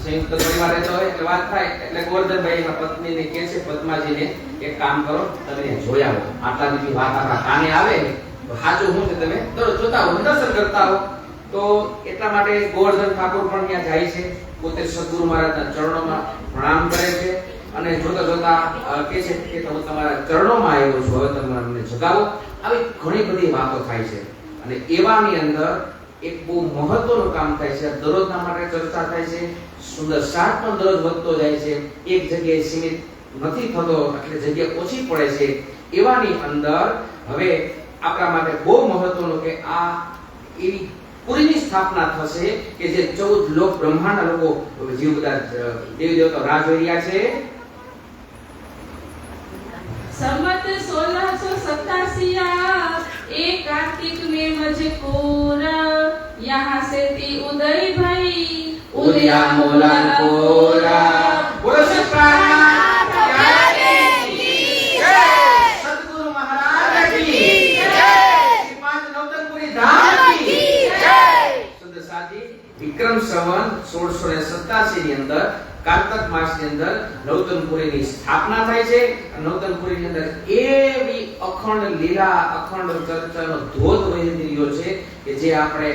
સંયુક્ત પરિવાર રહેતો હોય એટલે વાત થાય એટલે ગોવર્ધનભાઈ પત્નીને કહે છે પદ્માજીને એક કામ કરો તમે જોઈ આવો, આટલા બધી વાત આપણા કાને આવે તો સાચું હું છે તમે દરરોજ જોતા હો, દર્શન કરતા હો. તો એટલા માટે ગોવર્ધન ઠાકોર પણ ત્યાં જાય છે, પોતે સદગુરુ મહારાજના ચરણોમાં પ્રણામ કરે છે અને જોતા કહે છે કે હું તમારા ચરણોમાં આવ્યો છું, હવે તમે મને જગાવો. આવી ઘણી બધી વાતો થાય છે અને એવાની અંદર એક બહુ મહત્વનું કામ થાય છે. દરરોજના માટે ચર્ચા થાય છે, સુંદર સાર પણ દરરોજ વધતો જાય છે, એક જગ્યાએ સીમિત નથી થતો એટલે જગ્યા ઓછી પડે છે. એવાની અંદર હવે આપણા માટે બહુ મહત્વનું કે આ એવી પુરીની સ્થાપના થશે કે જે 14 લોક બ્રહ્માંડના લોકો જીવ બધા દેવી દેવતા રાહ જોઈ રહ્યા છે. संवत 1687 एक कार्तिक में मजकूर यहाँ से थी उदय भाई उदिया मोलाकोरा. बोलो श्री प्राणनाथ प्यारे की जय, सद्गुरु महाराज की जय, श्री पांच नौतनपुरी धाम की जय. સુંદર સાજી વિક્રમ સંવત 1687 ની અંદર કાર્તક માસની અંદર નૌતનપુરીની સ્થાપના થાય છે. નૌતનપુરીની અંદર એવી અખંડ લીલા અખંડ ચર્ચાનો ધોધ વહી રહ્યો છે કે જે આપણે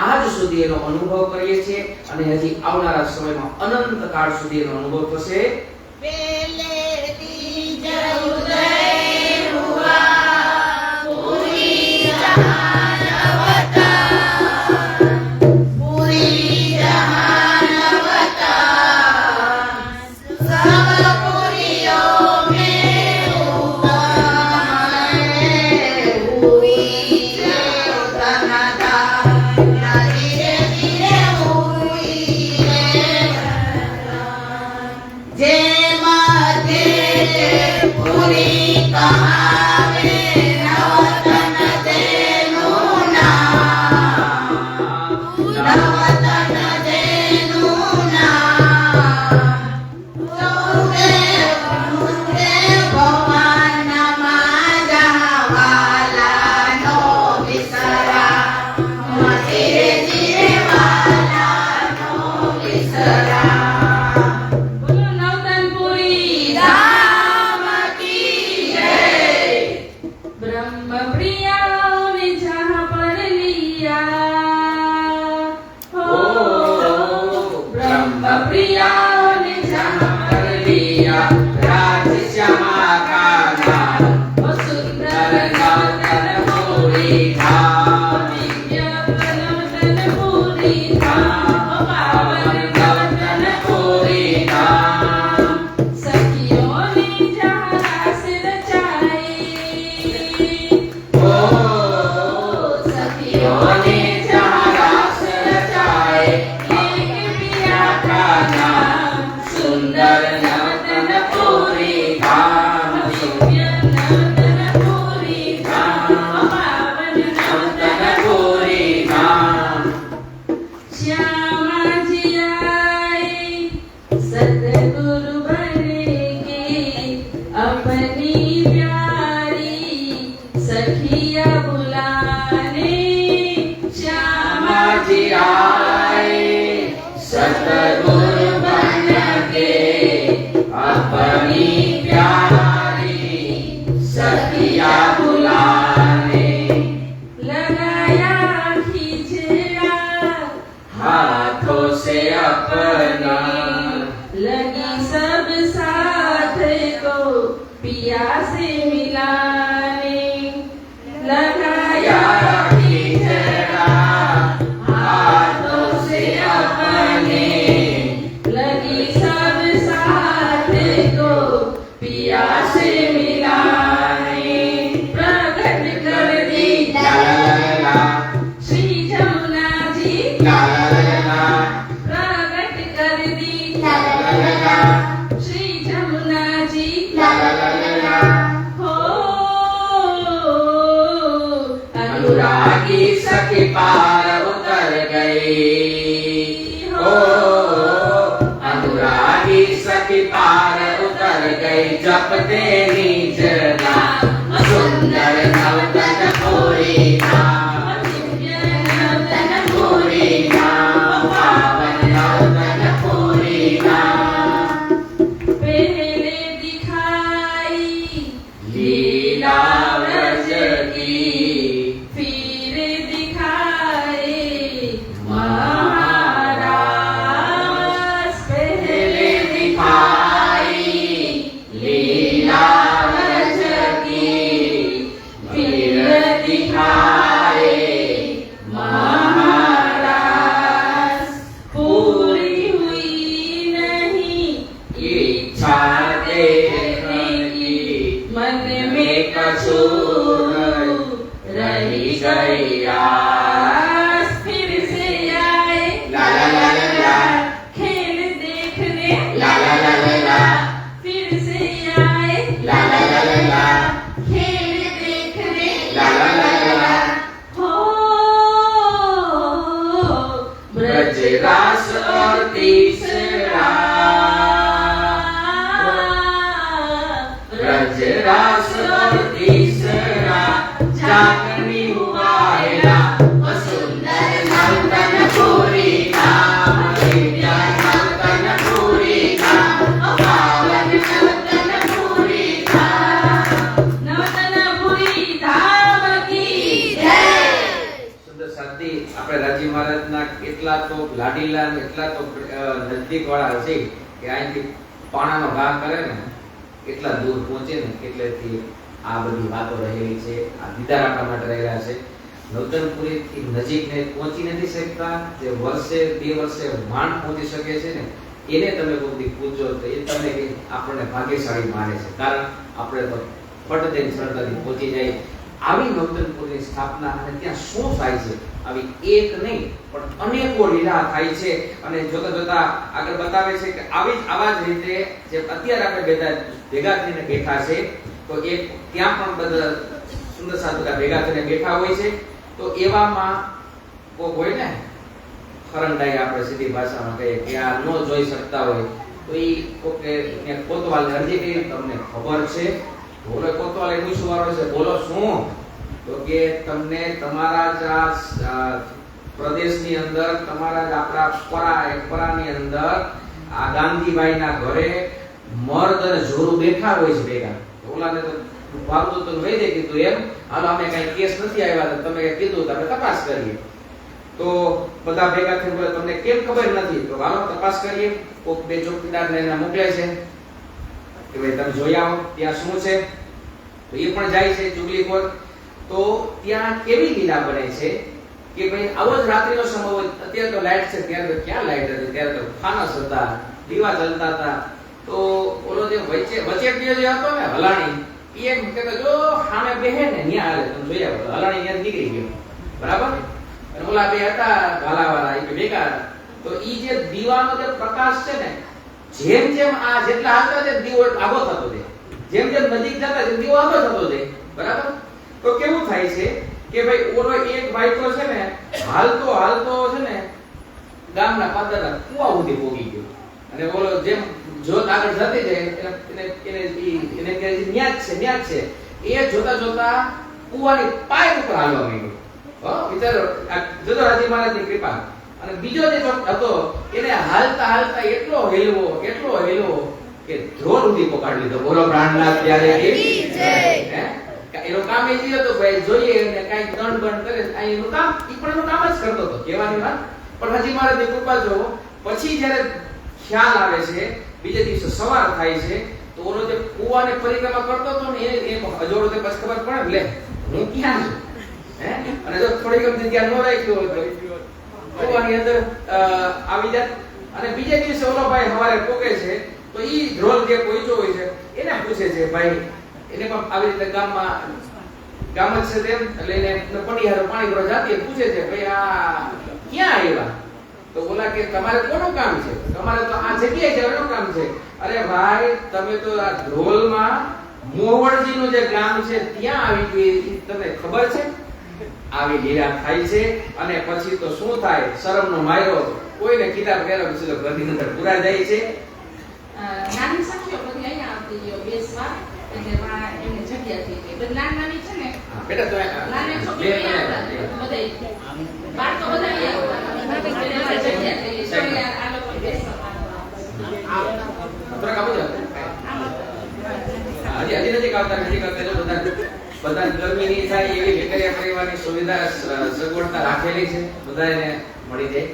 આજ સુધી એનો અનુભવ કરીએ છીએ અને હજી આવનારા સમયમાં અનંત કાળ સુધી એનો અનુભવ થશે. પેલેથી જ ઉદય હુઆ પૂરી જહાન અવતાર, પૂરી જહાન અવતાર, સબ પુરીઓ મેં હુઆ હુઈ તનતા પૂરી કહાવે નવતન તેનું નામ નવતન તેનું નામ સૌને ભગવાનમાં જહાવાલાનો વિસરા ધીરે ધીરે વાલાનો વિસરા બોલો નવતનપુરી રામ કી જય ब्रह्म प्रियाओं ने जहाँ पर लिया हो ब्रह्म प्रियाओं ने जहाँ पर लिया राज श्यामा का नाम वो सुंदर नवतनपुरी धाम दिव्य नवतनपुरी धाम वो पावन नवतनपुरी धाम सखियों ने जहाँ रास रचाई ओ सखियों ने जहाँ रास रचाए एक पिया का नाम सुंदर नवतनपुरी धाम दिव्य नवतनपुरी धाम पावन नवतनपुरी धाम श्यामा जी आए सतगुरु बनेंगे अपनी प्यारी सखिया बुलाने श्यामा जी आए सतगुरु बन के अपनी प्यारी सखिया बुलाने लगाया खींचड़ा हाथों से अपना लगी सब साथ को पिया से मिलाने लगाया खींचड़ा हाथों से अपने लगी सब साथ को पिया से मिलाने प्रकट कर दी ला ला ला श्री जमुना जी ला ला ला प्रकट कर दी ला ला ला श्री जमुना जी ला ला ला हो अनुरागी सखी पार उतर गई ओ अनुरागी सखी पार उतर गई जपते निज नाम सुंदर नवतनपुरी धाम दिव्य नवतनपुरी धाम पावन नवतनपुरी धाम पहले दिखाई लीला व्रज की फिर दिखाए महाराज पहले दिखाई लीला व्रज की फिर दिखाए महाराज पूरी हुई नहीं इच्छा देखने की मन में में कसूर रही गई आस फिर से आए ला ला ला ला ला खेल देखने ला ला ला ला ला फिर से आए ला ला ला ला ला खेल देखने ला ला ला ला ला हो ब्रज रास और तीसरा ब्रज रास और तीसरा जागनी हुआ है ना वो सुंदर नवतनपुरी धाम दिव्य नवतनपुरी धाम पावन नवतनपुरी धाम नवतनपुरी धाम की જય સુંદર શાંતિ આપણે રાજી મહારાજના કેટલા તો લાડીલા ને એટલા તો નજદીક વાળા હશે કે અહીંથી પાણાનો ઘા કરે ને કેટલા દૂર પહોંચે ને એટલેથી આ બધી વાતો રહેલી છે આ દીદાર આપણા માટે રહેલા છે નવતનપુરીથી નજીકને પહોંચી નથી શકતા જે વર્ષે બે વર્ષે માંડ પહોંચી શકે છે ને એને તમે કોઈ દી પૂછો તો એ તમને કે આપણને ભાગ્યશાળી માને છે કારણ આપણે તો ફટ દઈને સરળતાથી પહોંચી જાય આવી નવતનપુરની સ્થાપના અને ત્યાં શું થાય છે આવી એક નહીં પણ અનેકો લીલા થાય છે અને જોતા જોતા આગળ બતાવે છે કે આવા જ રીતે જે અત્યારે આપણે ભેગા થઈને બેઠા છે તો એક ત્યાં પણ બધા સુંદર સાધુકા ભેગા થઈને બેઠા હોય છે. તો એવામાં કોક હોય ને ખરંડાઈ, આપણે સીધી ભાષામાં કહીએ કે આ ન જોઈ શકતા હોય તો એ કોકે કોતવાલને અરજી કરી, તમને ખબર છે? બોલો કોતવાલ એવું શું વારો છે? બોલો શું? તો કે તમને તમારા જ પ્રદેશની અંદર, તમારા જ આપણા પરાની અંદર આ ગાંધીભાઈના ઘરે મર્દ અને જોરું બેઠા હોય છે ભેગા. ઓલાને તો ભાવતું તો વહી દે કીધું એમ, હાલો અમે કઈ કેસ નથી આવ્યા, તમે કઈ કીધું તો આપણે તપાસ કરીએ. તો બધા ભેગા થઈને બોલે તમને કેમ ખબર નથી? તો હાલો તપાસ કરીએ. કોક બે ચોકીદારને એને મોકલે છે કે ભાઈ તમે જોઈ આવો ત્યાં શું છે. તો એ પણ જાય છે ચુગલીખોર. તો ત્યાં કેવી લીલા બને છે કે ભાઈ આવો જ રાત્રિનો સમય હોય. અત્યારે તો લાઈટ છે, ત્યારે તો ક્યાં લાઈટ હતી? ત્યારે તો ફાનસ હતા, દીવા જલતા હતા. તો ઓલો જે વચેટિયો જે હતો ને હલાણી, એ એમ કહેતો જો સામે બેહે ને ન્યા હાલે તમે જોઈ આવો. હલાણી ન્યા નીકળી ગયો, બરાબર. અને ઓલા બે હતા વાલાવાળા, એ ભેગા હતા. તો ઈ જે દીવાનો જે પ્રકાશ છે ને, જેમ જેમ આ જેટલા હાલતા છે દીવો આગો થતો જાય, જેમ જેમ નજીક જતા છે દીવો આગો થતો જાય, બરાબર. તો કેવું થાય છે કે ભાઈ ઓલો એક ભાઈ તો છે ને હાલતો હાલતો છે ને ગામના પાદરના કુવા સુધી પહોંચી ગયો. અને ઓલો જેમ જોત આગળ જતી જાય એને કે ન્યા છે એ જોતા જોતા કુવાની પાઇપ ઉપર હાલવા માંડ્યો. વિચારો, જોજો રાજી મહારાજની કૃપા. અને બીજો જે હતો એને હાલતા હાલતા એટલો હેલવો કે ધ્રોલ સુધી પકડી લીધો. બોલો પ્રાણનાથ ત્યારે એનું કામ એ જ હતું ભાઈ, જોઈએ અને કઈ દંડ બંધ કરે એનું કામ, એ પણ એનું કામ જ કરતો હતો કહેવાની વાત. પણ હજી મહારાજની કૃપા જો પછી જ્યારે ખ્યાલ આવે છે, બીજે દિવસે સવાર થાય છે, તો ઓલો જે કુવાને પરિક્રમા કરતો હતો ને એ અજોડો તે બસ ખબર પડે લે હું ક્યાં છું. અને જો થોડી ગમતી ત્યાં ન રાખ્યો હોય તો કુવાની અંદર આવી જાય. અને બીજે દિવસે ઓલો ભાઈ સવારે પોકે છે તો ઈ ધ્રોલ જે પહોંચ્યો હોય છે એને પૂછે છે ભાઈ, એને પણ આવી રીતે ગામ જ છે તેમ, એટલે એને પડિયારો પાણી ભરવા જાતી પૂછે છે ભાઈ આ ક્યાં આવ્યા? તો બોલા કે તમારે કોનું કામ છે? તમારે તો આ જગ્યાએ જવાનું કામ છે. અરે ભાઈ તમે તો આ ધ્રોલમાં મોવડજીનું જે ગામ છે ત્યાં આવી ગઈ, તમને ખબર છે? આવી લીલા થાય છે. અને પછી તો શું થાય? શરમનો માયરો કોઈને કિતાબ કર્યા પછી તો ઘરની અંદર પૂરા જાય છે. નાની સાખીઓ બધી અહીંયા આવતી ગયો બેસવા, એટલે માં એમને જગ્યા થઈ ગઈ. બધી નાની છે ને બેટા તો નાની છોકરીઓ અહીંયા બધા બાર તો બધા અહીંયા જગ્યા થઈ ગઈ. સોરી આ લોકો બેસવા થોડા કાપો છો હજી નથી કાપતા બધા ગરમીની થાય એવી વેકરિયા પરિવારની સુવિધા સગવડતા રાખેલી છે, બધાને મળી જાય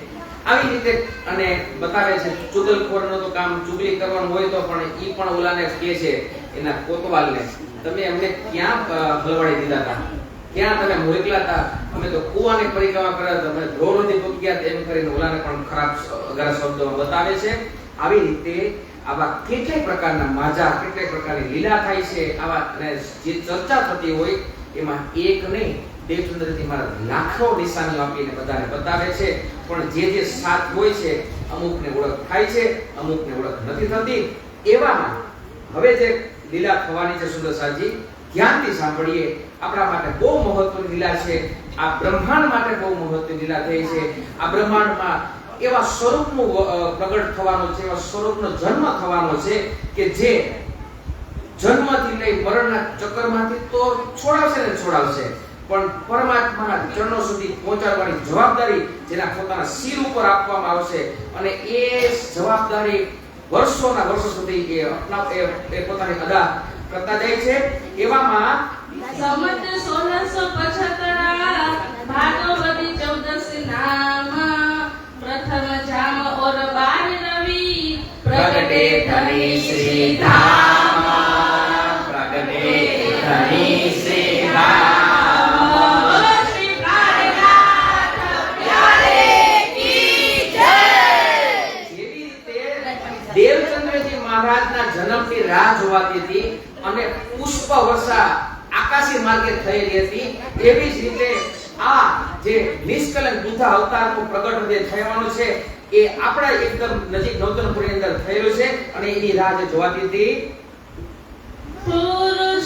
આવી રીતે. અને બતાવે છે ચુગલખોરનો તો કામ ચુગલી કરવાનું હોય તો પણ ઈ પણ ઓલાને કહે છે એના કોતવાલને, તમે અમને ક્યાં હલવાડી દીધા હતા, ક્યાં તમે મોકલા હતા, અમે તો કુવાની પરિક્રમા કર્યા હતા, અમે ધ્રોલથી પગ ગયા એમ કરીને ઓલાને પણ ખરાબ અગર શબ્દોમાં બતાવે છે. આવી રીતે આવા કેટલાય પ્રકારના માજા, કેટલાય પ્રકારની લીલા થાય છે. આવા અને જે ચર્ચા થતી હોય એમાં એક નહીં દેવચંદ્રજી મહારાજ લાખો નિશાનીઓ આપીને બધાને બતાવે છે. પણ જે સાથ હોય છે અમુકને ઓળખ થાય છે, અમુકને ઓળખ નથી થતી. એવામાં હવે જે લીલા થવાની છે સુંદરસાજી, ધ્યાનથી સાંભળીએ. આપણા માટે બહુ મહત્વની લીલા છે. આ બ્રહ્માંડ માટે બહુ મહત્વની લીલા થઈ છે. આ બ્રહ્માંડમાં એવા સ્વરૂપનું પ્રગટ થવાનું છે, એવા સ્વરૂપનો જન્મ થવાનો છે કે જે જન્મથી લઈ મરણના ચક્કરમાંથી તો છોડાવશે ને છોડાવશે, પણ પરમાત્માના ચરણો સુધી પહોંચાડવાની જવાબદારી જેના પોતાના શિર ઉપર આપવામાં આવશે. અને એ જવાબદારી વર્ષોના વર્ષો સુધી એ પોતાની અદા કરતા જાય છે. એવામાં સંવત 1675 ભાદરવી 14 નામ પ્રથમ જામ ઓર 12 રવિ પ્રગટે ધની શ્રી ધામ, પ્રગટે ધની શ્રી ધામ. શ્રી પ્રાણનાથ પ્યારે કી જય. જેવી રીતે દેવચંદ્રજી મહારાજના જન્મની રાહ જોવાતી હતી અને પુષ્પ વર્ષા આકાશી માર્ગે થયેલી હતી, એવી જ રીતે આ જે નિષ્કલંક બુદ્ધ અવતારનું પ્રગટ જે થવાનું છે એ આપણા એકદમ નજીક નવતનપુરની અંદર થયેલું છે. અને એની રાહ જે જોવાતી હતી. પુરુષ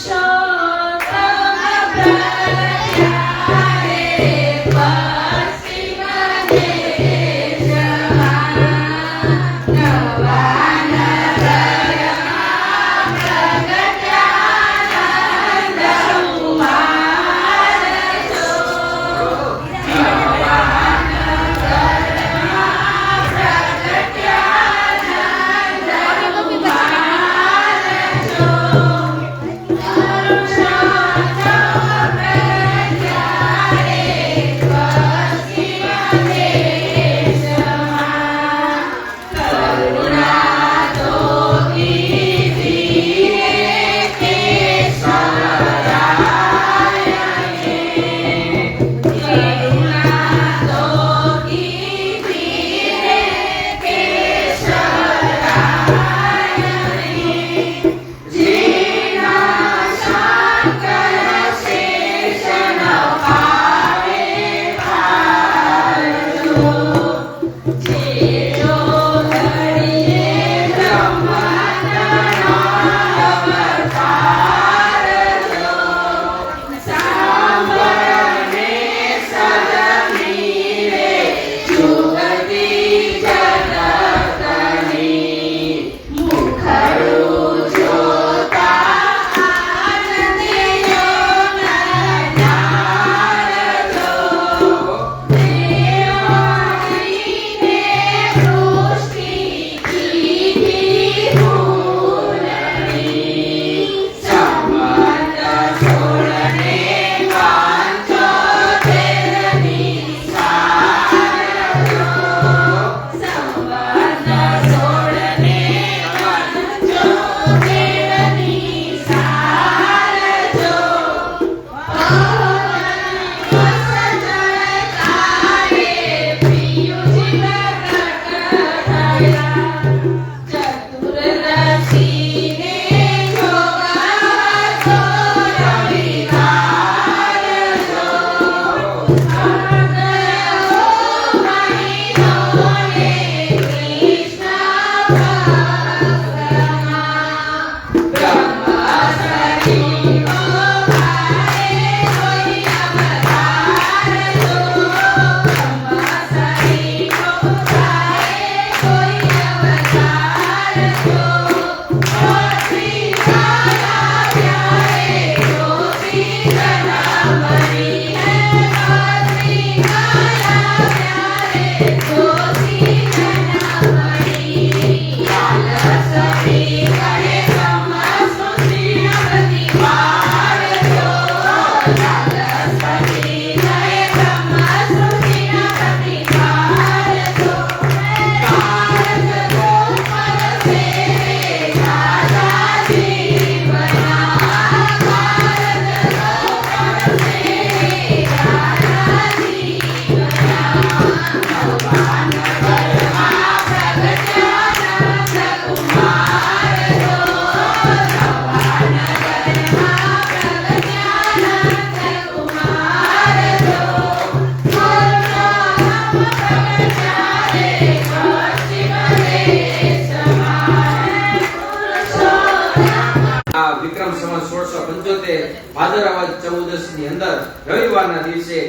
વિક્રમ સંવત 1675 ભાદરવા 14 ની અંદર રવિવારના દિવસે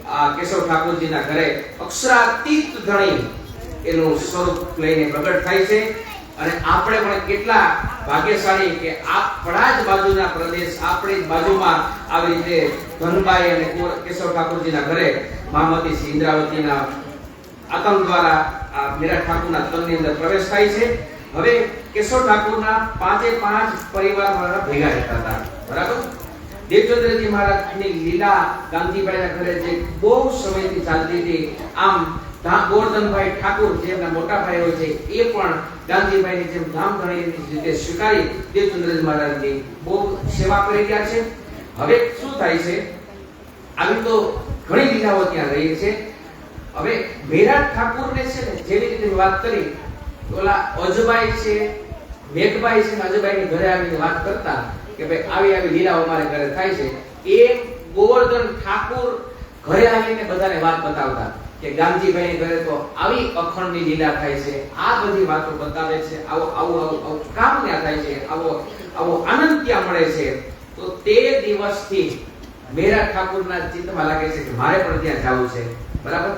આ કેશવ ઠાકોરજીના ઘરે અક્ષરાતીત ધણી એનું સ્વરૂપ લઈને પ્રગટ થાય છે. અને આપણે પણ કેટલા ભાગ્યશાળી કે આપણા જ બાજુના પ્રદેશ, આપણી જ બાજુમાં આવી રીતે ધનબાઈ અને કેશવ ઠાકોરજીના ઘરે મહામતી શ્રી ઇન્દ્રાવતીના આતંક દ્વારા આ મીરા ઠાકોરના તનની અંદર પ્રવેશ થાય છે. હવે કેશવ ઠાકોરના પાંચે પાંચ પરિવાર વાળા ભેગા રહેતા હતા, બરાબર. દેવચંદ્રજી મહારાજની લીલા ગાંધીભાઈના ઘરે જે બહુ સમયથી ચાલતી હતી. આમ ગોવર્ધનભાઈ ઠાકોર જે એમના મોટા ભાઈ હોય છે એ પણ ગાંધીભાઈની જેમ ધામધણીની રીતે સ્વીકારી દેવચંદ્રજી મહારાજની બહુ સેવા કરી રહ્યા છે. હવે શું થાય છે, આવી તો ઘણી લીલાઓ ત્યાં રહી છે. હવે મેરા ઠાકોરને છે ને જેવી રીતે વાત કરી, ઓલા અજબાઈ છે, મેઘબાઈ છે, અજબાઈની ઘરે આવીને વાત કરતા કે ભાઈ આવી આવી લીલાઓ અમારે ઘરે થાય છે. એ ગોવર્ધન ઠાકોર ઘરે આવીને બધાને વાત બતાવતા કે ગાંધીભાઈ ઘરે તો આવી અખંડની લીલા થાય છે, આ બધી વાતો બતાવે છે, આવો આવો આવો કામ ત્યાં થાય છે, આવો આવો આનંદ ત્યાં મળે છે. તો તે દિવસથી મેરા ઠાકોરના ચિત્તમાં લાગે છે કે મારે પણ ત્યાં જવું છે, બરાબર?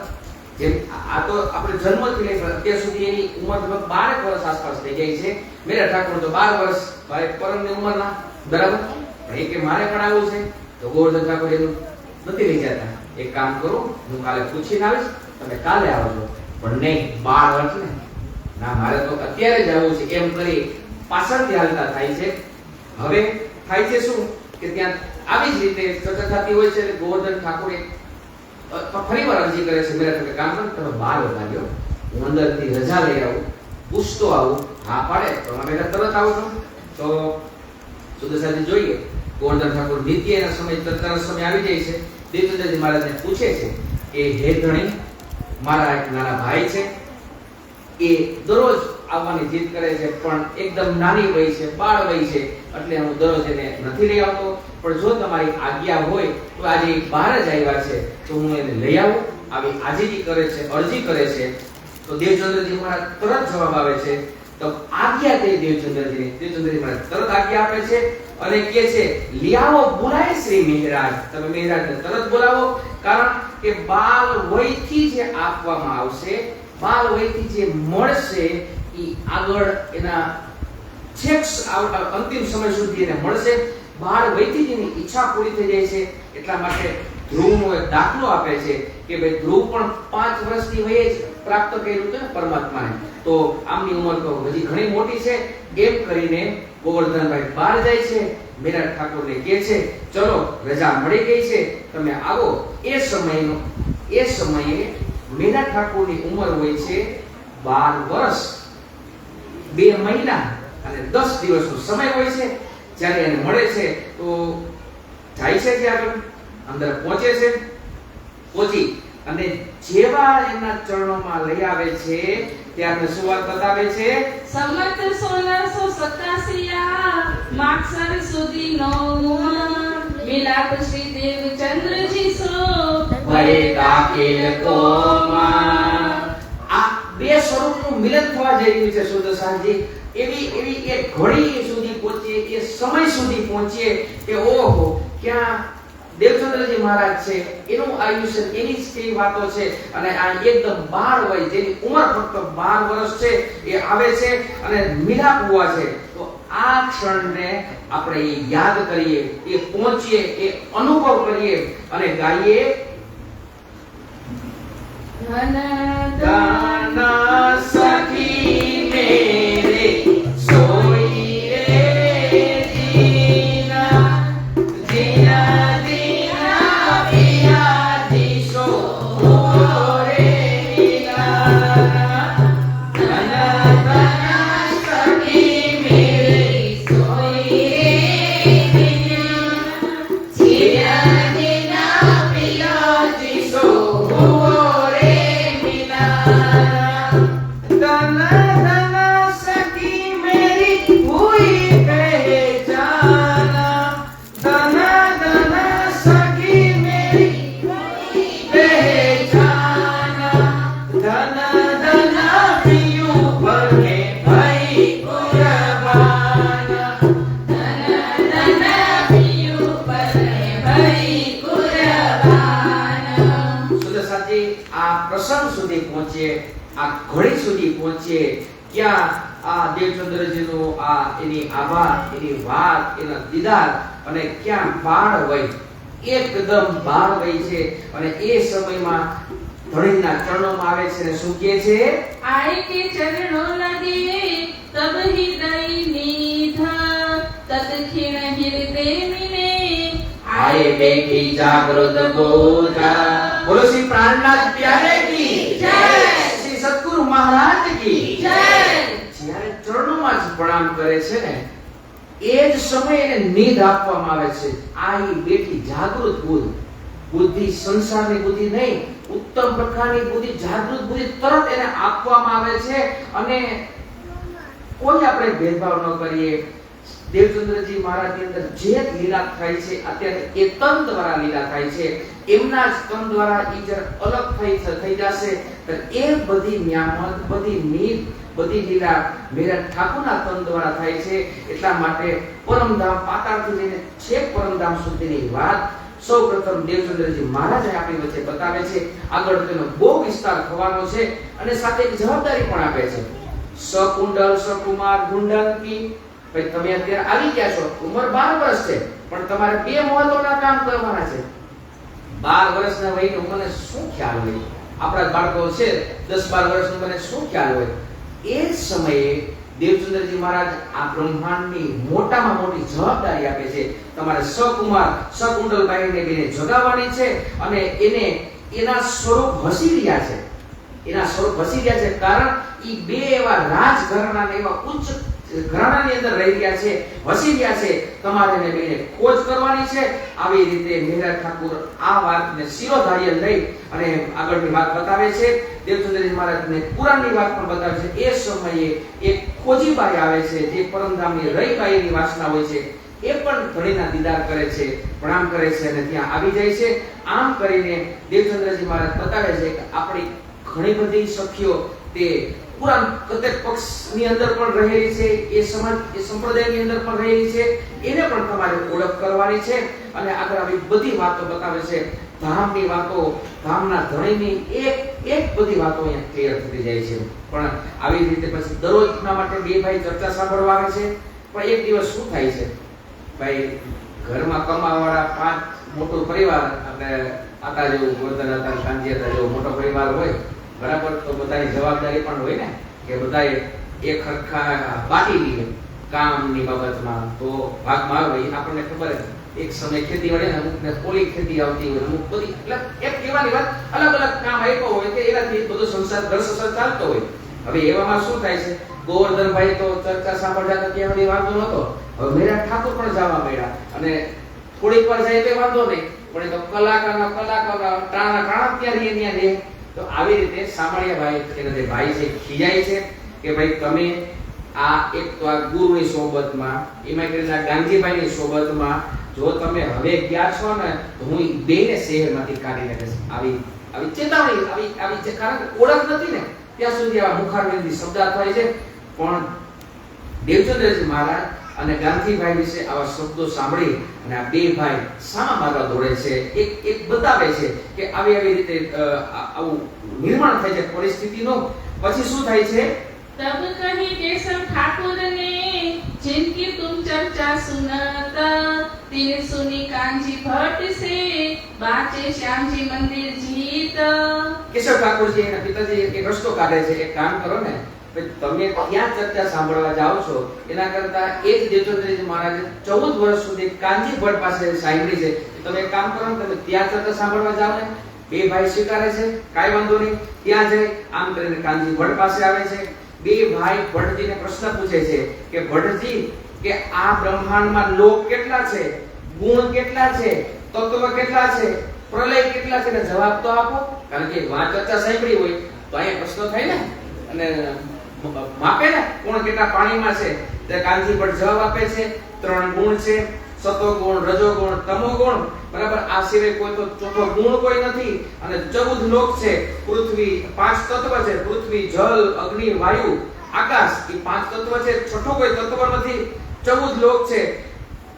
જેમ આ તો આપણે જન્મથી લઈને અત્યાર સુધી એની ઉંમર લગભગ 12 વર્ષ આસપાસ થઈ ગઈ છે. મેરા ઠાકોર તો 12 વર્ષ ભાઈ પરમની ઉંમરના, બરાબર? એ કે મારે પણ આવું છે, તો ગોવર્ધન ઠાકોર એનું નથી લઈ જતા. એક કામ કરો, હું કાલે પૂછીને આવીશ, તમે કાલે આવજો. પણ નહીં, 12 વર્ષ ને, ના મારે તો અત્યારે જ આવવું છે એમ કરી પાછળથી હાલતા થાય છે. હવે થાય છે શું કે ત્યાં આવી જ રીતે ચર્ચા થતી હોય છે. ગોવર્ધન ઠાકોરે ફરીવાર અરજી કરે છે, મેરા ઠાકોર કામ કરો, તમે 12 વાગ્યો, હું અંદરથી રજા લઈ આવું, પૂછતો આવું. હા પાડે તો અમે તરત આવો છો. તો સુદર્શનજી જોઈએ ગોવર્ધન ઠાકોર નિત્ય એના સમય તરત સમય આવી જાય છે. દેવચંદ્રજી મહારાજને પૂછે છે કે હે ધણી, મારા એક નાના ભાઈ છે, એ દરરોજ આવવાની જીદ કરે છે, પણ એકદમ નાની વય છે, બાળ વય છે, એટલે હું દરરોજ એને નથી લઈ આવતો. પણ જો તમારી આજ્ઞા હોય તો આજે બહાર જ આવ્યા છે, તો હું એને લઈ આવું. આવી આજીજી કરે છે, અરજી કરે છે. તો દેવચંદ્રજી મહારાજ તરત જવાબ આવે છે. તો આજ્ઞા દે દેવચંદ્રજીને. દેવચંદ્રજી મહારાજ તરત આજ્ઞા આપે છે અને કહે છે લિયાવો બોલાય શ્રી મહારાજ, તમે મહારાજને તરત બોલાવો. કારણ કે બાલ વયથી જે આપવામાં આવશે, બાલ વયથી જે મળશે, એ આગળ એના છેક અંતિમ સમય સુધી એને મળશે. બાળ વયથી જ એની ઈચ્છા પૂરી થઈ જાય છે. એટલા માટે ધ્રુવનો એક દાખલો આપે છે કે ભાઈ ધ્રુવ પણ 5 વર્ષની વયે જ પ્રાપ્ત કર્યું હતું ને પરમાત્માને. તો આમની ઉંમર તો હજી ઘણી મોટી છે. એમ કરીને ગોવર્ધનભાઈ બહાર જાય છે. મેરા ઠાકોરને કહે છે ચલો રજા મળી ગઈ છે, તમે આવો. એ સમયે મેરા ઠાકોરની ઉંમર હોય છે 12 વર્ષ 2 મહિના અને 10 દિવસનો સમય હોય છે. જ્યારે એને મળે છે તો જાય છે ત્યાં અંદર પહોંચે છે. પહોંચી અને જેવા એના ચરણોમાં લઈ આવે છે ત્યારે શું વાત બતાવે છે? સંમત 1687 માગસર સુધીનો મિલાપ શ્રી દેવચંદ્રજી સો ભરે દાખિલ કોમાં. આ બે સ્વરૂપનું મિલન થવા જઈ રહ્યું છે સુદર્શનજી. એવી એક ઘડી સુધી પહોંચીએ, એ સમય સુધી પહોંચીએ કે ઓહો, ક્યાં દેવચંદ્રજી મહારાજ છે, એનું આયુષ્ય, એની જ કઈ વાતો છે. અને આ એકદમ 12 વય, જેની ઉંમર ફક્ત 12 વર્ષ છે, એ આવે છે અને મિલાપ હુઆ છે. તો આ ક્ષણને આપણે યાદ કરીએ, એ પહોંચીએ, એ અનુભવ કરીએ અને ગાઈએ ધન ધન સખી મેરે સોઈ રે જીના, જીના જીના પિયાધીશો રે લીલા. ધન ધન સખી મેરે સોઈ રે જીના, જીના જીના પિયાધીશો રે લીલા. ધન ધન સખી મેરી હુઈ પહેચાન, ધન ધન સખી મેરી હુઈ પહેચાન. ધન ધન પિયું ભરે ભાઈ કુરબાન, ધન ધન પિયું ભરે ભાઈ કુરબાન. સુદર્શનજી આ પ્રસંગ સુધી પહોંચીએ, આ ઘડી સુધી પહોંચીએ, ક્યાં આ દેવચંદ્રજીનો આ એની આભા, એની વાત, એના દીદાર, અને ક્યાં બાળ વય, એકદમ બાળ વય છે. અને એ સમયમાં ધણીના ચરણોમાં આવે છે અને શું કહે છે? आए के चरणों लगे तब हृदय निधा तद क्षीण हृदय मिले आए बेटी जागृत बोधा. बोलो श्री प्राणनाथ प्यारे की जय. श्री सद्गुरु महाराज की जय. જ્યારે ચરણોમાં જ પ્રણામ કરે છે ને, એ જ સમયે એને નીંદ આપવામાં આવે છે. આ ઈ બેટી જાગૃત બુદ્ધિ, સંસારની બુદ્ધિ નહીં, ઉત્તમ પ્રકારની બુદ્ધિ, જાગૃત બુદ્ધિ તરત એને આપવામાં આવે છે. અને કોઈ આપણે ભેદભાવ ન કરીએ. દેવચંદ્રજી મહારાજની અંદર જે લીલા થાય છે અત્યારે એ તન દ્વારા લીલા થાય છે. એમના જ તન દ્વારા ઈ જ્યારે અલગ થઈ જશે તો એ બધી ન્યામત, બધી નીત, બધી લીલા મેરા ઠાકોરના તન દ્વારા થાય છે. એટલા માટે પરમધામ પાતાળથી લઈને છેક પરમધામ સુધીની વાત સૌપ્રથમ દેવચંદ્રજી મહારાજ આપણી વચ્ચે બતાવે છે. આગળ તેનો બહુ વિસ્તાર થવાનો છે અને સાથે એક જવાબદારી પણ આપે છે. સકુંડલ સકુમાર ગુંડલ કી, ભાઈ તમે અત્યારે આવી ગયા છો, ઉંમર 12 વર્ષ છે, પણ તમારે બે મહત્વના કામ કરવાના છે. 12 વર્ષના વયનો મને શું ખ્યાલ હોય? આપણા બાળકો છે 10-12 વર્ષનું, મને શું ખ્યાલ હોય? એ સમયે દેવચંદ્રજી મહારાજ આ બ્રહ્માંડની મોટામાં મોટી જવાબદારી આપે છે. તમારે સકુમાર સકુંડલબાઈને બેને જગાવવાની છે અને એને એના સ્વરૂપ હસી રહ્યા છે. એના સ્વરૂપ હસી રહ્યા છે કારણ ઈ બે એવા રાજઘરાના એવા ઉચ્ચ ઘરાનાની અંદર રહી ગયા છે, વસી ગયા છે. તમારે એને બેને ખોજ કરવાની છે. આવી રીતે મેરા ઠાકુર આ વાતને શિરોધાર્ય લઈ અને આગળની વાત બતાવે છે. દેવચંદ્રજી મહારાજને પુરાણની વાત પણ બતાવે છે. એ સમયે એક ખોજીબાઈ આવે છે, જે પરમધામની રહીબાઈની વાસના હોય છે. એ પણ ધણીના દીદાર કરે છે, પ્રણામ કરે છે અને ત્યાં આવી જાય છે. આમ કરીને દેવચંદ્રજી મહારાજ બતાવે છે કે આપણી ઘણી બધી સખીઓ તે પુરાણ કતેક પક્ષની અંદર પણ રહેલી છે, એ સમાજ એ સંપ્રદાયની અંદર પણ રહેલી છે. એને પણ તમારે ઓળખ કરવાની છે અને આગળ આવી બધી વાતો બતાવે છે. ધામની વાતો, ધામના ધણીની એક બધી વાતો અહીંયા ક્લિયર થતી જાય છે. પણ આવી રીતે પછી દરરોજના માટે બે ભાઈ ચર્ચા સાંભળવા આવે છે. પણ એક દિવસ શું થાય છે, ભાઈ ઘરમાં કમાવાવાળા 5 મોટો પરિવાર, આપણે આતા જેવું ગોરધન હતા, કાંજી હતા જેવો મોટો પરિવાર હોય, બરાબર, તો બધાની જવાબદારી પણ હોય ને કે બધાએ એક હરખા બાટી લઈએ કામની બાબતમાં. તો ભાગમાં આવે આપણને ખબર છે. એક સમય ખેતીવાડી અમુકને પોલી ખેતી આવતી હોય, અમુક બધી, એટલે એક કહેવાની વાત અલગ અલગ કામ આપ્યો હોય કે એનાથી બધો સંસાર ઘર સંસાર ચાલતો હોય. હવે એવામાં શું થાય છે, ગોવર્ધનભાઈ તો ચર્ચા સાંભળતા તો ત્યાં સુધી વાંધો નહોતો. હવે મેરા ઠાકોર પણ જવા મળ્યા અને થોડીક વાર જાય તો વાંધો નહીં, પણ એ તો કલાકારના ટાણા ત્યાં રહે. તો આવી રીતે સામળિયાભાઈ એના જે ભાઈ છે ખીજાય છે કે ભાઈ તમે આ એક તો આ ગુરુની સોબતમાં, એમાં કરીને આ ગાંધીભાઈની સોબતમાં જો તમે હવે ગયા છો ને તો હું બેને શહેરમાંથી કાઢી નાખીશ. આવી ચેતવણી, આવી કારણ કે ઓળખ નથી ને ત્યાં સુધી આવા મુખારવિંદી શબ્દાર્થ હોય છે. પણ દેવચંદ્રજી મહારાજ અને ગાંધીભાઈ વિશે આવા શબ્દો સાંભળી અને આ બે ભાઈ સામા મારવા દોડે છે. એક બતાવે છે કે આવી રીતે આવું નિર્માણ થાય છે પરિસ્થિતિનો. પછી શું થાય છે, तब कही केशव ठाकुर ने जिनकी तुम चर्चा सुनता, तिन सुनी कांजी भट्ट से बाचे श्यामजी मंदिर जीत. કેશવ ઠાકોરજી એના પિતાજી એક રસ્તો કાઢે છે, એક કામ કરો ને, તમે ક્યાં ચર્ચા સાંભળવા જાઓ છો એના કરતા એ જ દેવચંદ્રજી મહારાજે 14 વર્ષ સુધી કાંજી ભટ્ટ પાસે સાંભળી છે. તમે એક કામ કરો ને, તમે ત્યાં ચર્ચા સાંભળવા જાઓ ને. બે ભાઈ સ્વીકારે છે, કાઈ વાંધો નહીં, ત્યાં જઈ આમ કરીને કાંજી ભટ્ટ પાસે આવે છે. બે ભાઈ ભટ્ટજીને પ્રશ્ન પૂછે છે કે ભટ્ટજી કે આ બ્રહ્માંડમાં લોક કેટલા છે, ગુણ કેટલા છે, તત્વ કેટલા છે, પ્રલય કેટલા છે, ને જવાબ તો આપો. કારણ કે વાત ચર્ચા સાંભળી હોય તો અહીંયા પ્રશ્ન થાય ને અને માપે ને કોણ કેટલા પાણીમાં છે. તે કાંજી ભટ્ટ જવાબ આપે છે 3 ગુણ છે, સતો ગુણ, રજો ગુણ, તમો ગુણ, બરાબર. આ સિવાય કોઈ તો ચોથો ગુણ કોઈ નથી. અને 14 લોક છે, પૃથ્વી 5 તત્વ છે, પૃથ્વી, જલ, અગ્નિ, વાયુ, આકાશ, એ 5 તત્વ છે. છઠ્ઠો કોઈ તત્વ નથી. 14 લોક છે.